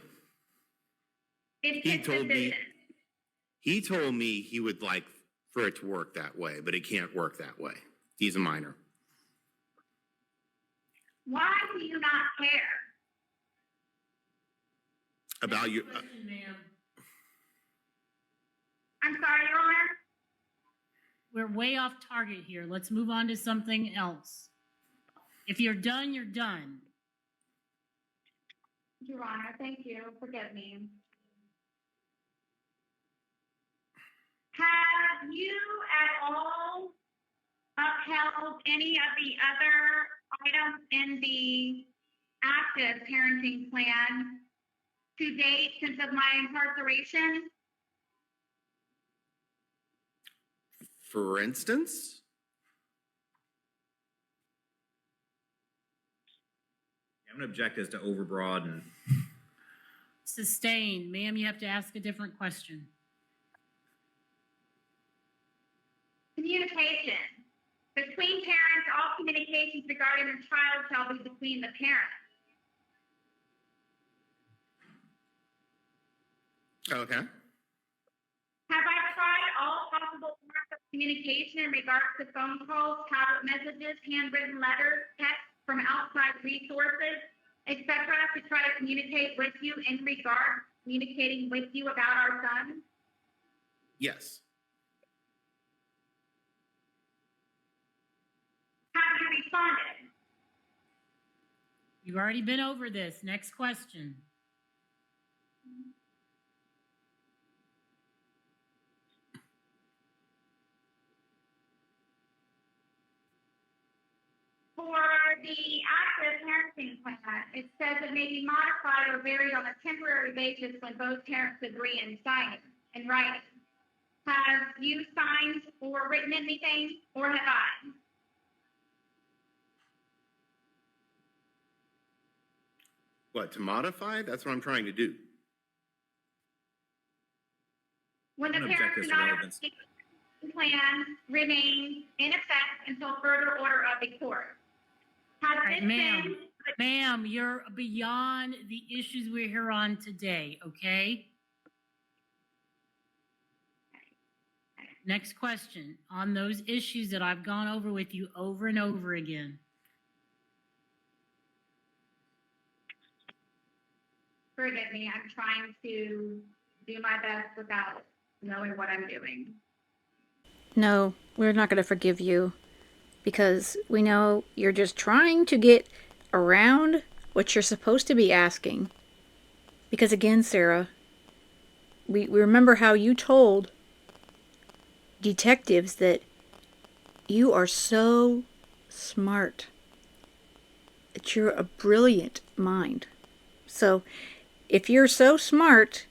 It's
He
his
told me
decision.
he told me he would like for it to work that way, but it can't work that way. He's a minor.
Why do you not care?
About you.
Question, ma'am.
I'm sorry, Your Honor.
We're way off target here. Let's move on to something else. If you're done, you're done.
Your Honor, thank you. Forgive me. Have you at all upheld any of the other items in the active parenting plan to date since of my incarceration?
For instance,
I'm going to object as to overbroad and
Sustained. Ma'am, you have to ask a different question.
Communication. Between parents, all communications regarding a child shall be between the parents.
okay.
Have I tried all possible forms of communication in regards to phone calls, tablet messages, handwritten letters, texts from outside resources, etc., to try to communicate with you in regards communicating with you about our son?
Yes.
Have you responded?
You've already been over this. Next question.
For the active parenting plan, it says it may be modified or varied on a temporary basis when both parents agree and sign it in writing. Have you signed or written anything, or have I?
What, to modify? That's what I'm trying to do.
When the
I don't object
parents
as
do
to
not
relevance.
agree, the plan remains in effect until further order of the court. Has
right,
this
ma'am.
been?
Ma'am, you're beyond the issues we're here on today, okay? Next question on those issues that I've gone over with you over and over again.
Forgive me, I'm trying to do my best without knowing what I'm doing.
No, we're not going to forgive you because we know you're just trying to get around what you're supposed to be asking. Because again, Sarah, we remember how you told detectives that you are so smart, that you're a brilliant mind. So if you're so smart,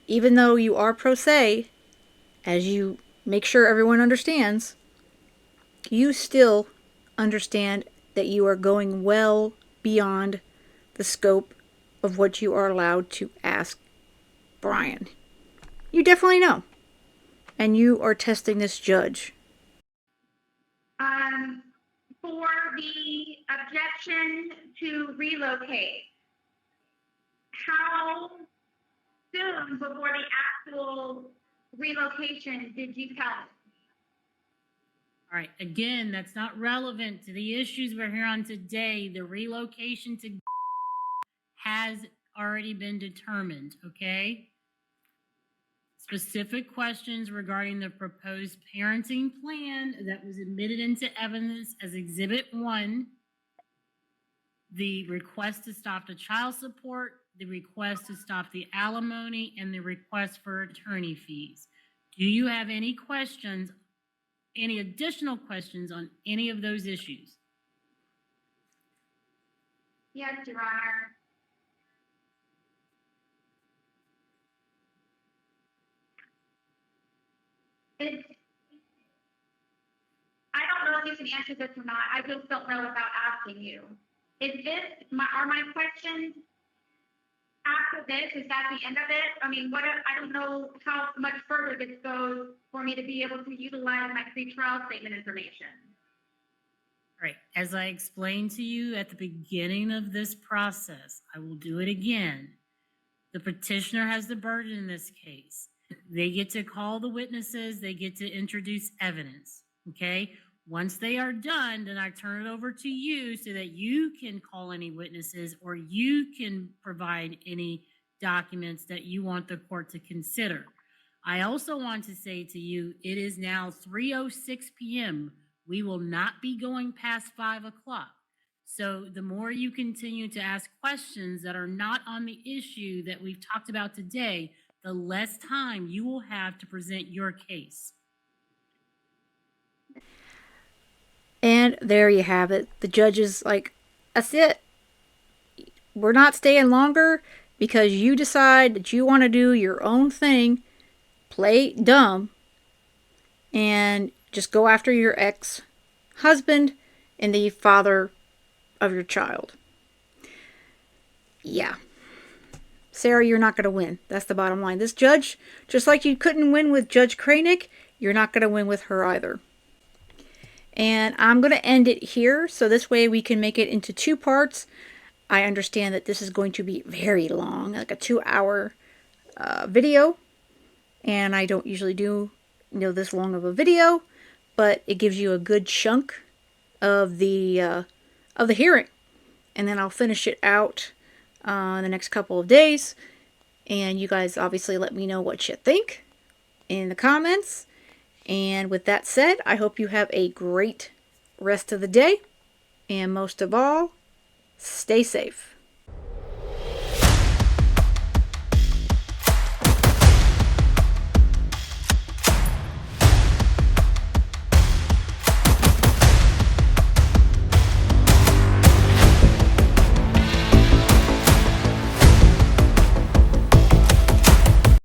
even though you are pro se, as you make sure everyone understands, you still understand that you are going well beyond the scope of what you are allowed to ask Brian. You definitely know. And you are testing this judge.
For the objection to relocate, how soon before the actual relocation did you tell me?
All right, again, that's not relevant to the issues we're here on today. The relocation to has already been determined, okay? Specific questions regarding the proposed parenting plan that was admitted into evidence as Exhibit 1, the request to stop the child support, the request to stop the alimony, and the request for attorney fees. Do you have any questions, any additional questions on any of those issues?
Yes, Your Honor. I don't know if you can answer this or not. I just don't know without asking you. Are my questions after this? Is that the end of it? I mean, I don't know how much further this goes for me to be able to utilize my pretrial statement information.
All right, as I explained to you at the beginning of this process, I will do it again. The petitioner has the burden in this case. They get to call the witnesses, they get to introduce evidence, okay? Once they are done, then I turn it over to you so that you can call any witnesses or you can provide any documents that you want the court to consider. I also want to say to you, it is now 3:06 p.m. We will not be going past 5 o'clock. So the more you continue to ask questions that are not on the issue that we've talked about today, the less time you will have to present your case.
And there you have it. The judge is like, that's it. We're not staying longer because you decide that you want to do your own thing, play dumb, and just go after your ex-husband and the father of your child. Yeah. Sarah, you're not going to win. That's the bottom line. This judge, just like you couldn't win with Judge Kranick, you're not going to win with her either. And I'm going to end it here, so this way we can make it into 2 parts. I understand that this is going to be very long, like a 2-hour video. And I don't usually do, this long of a video, but it gives you a good chunk of the hearing. And then I'll finish it out in the next couple of days. And you guys obviously let me know what you think in the comments. And with that said, I hope you have a great rest of the day. And most of all, stay safe.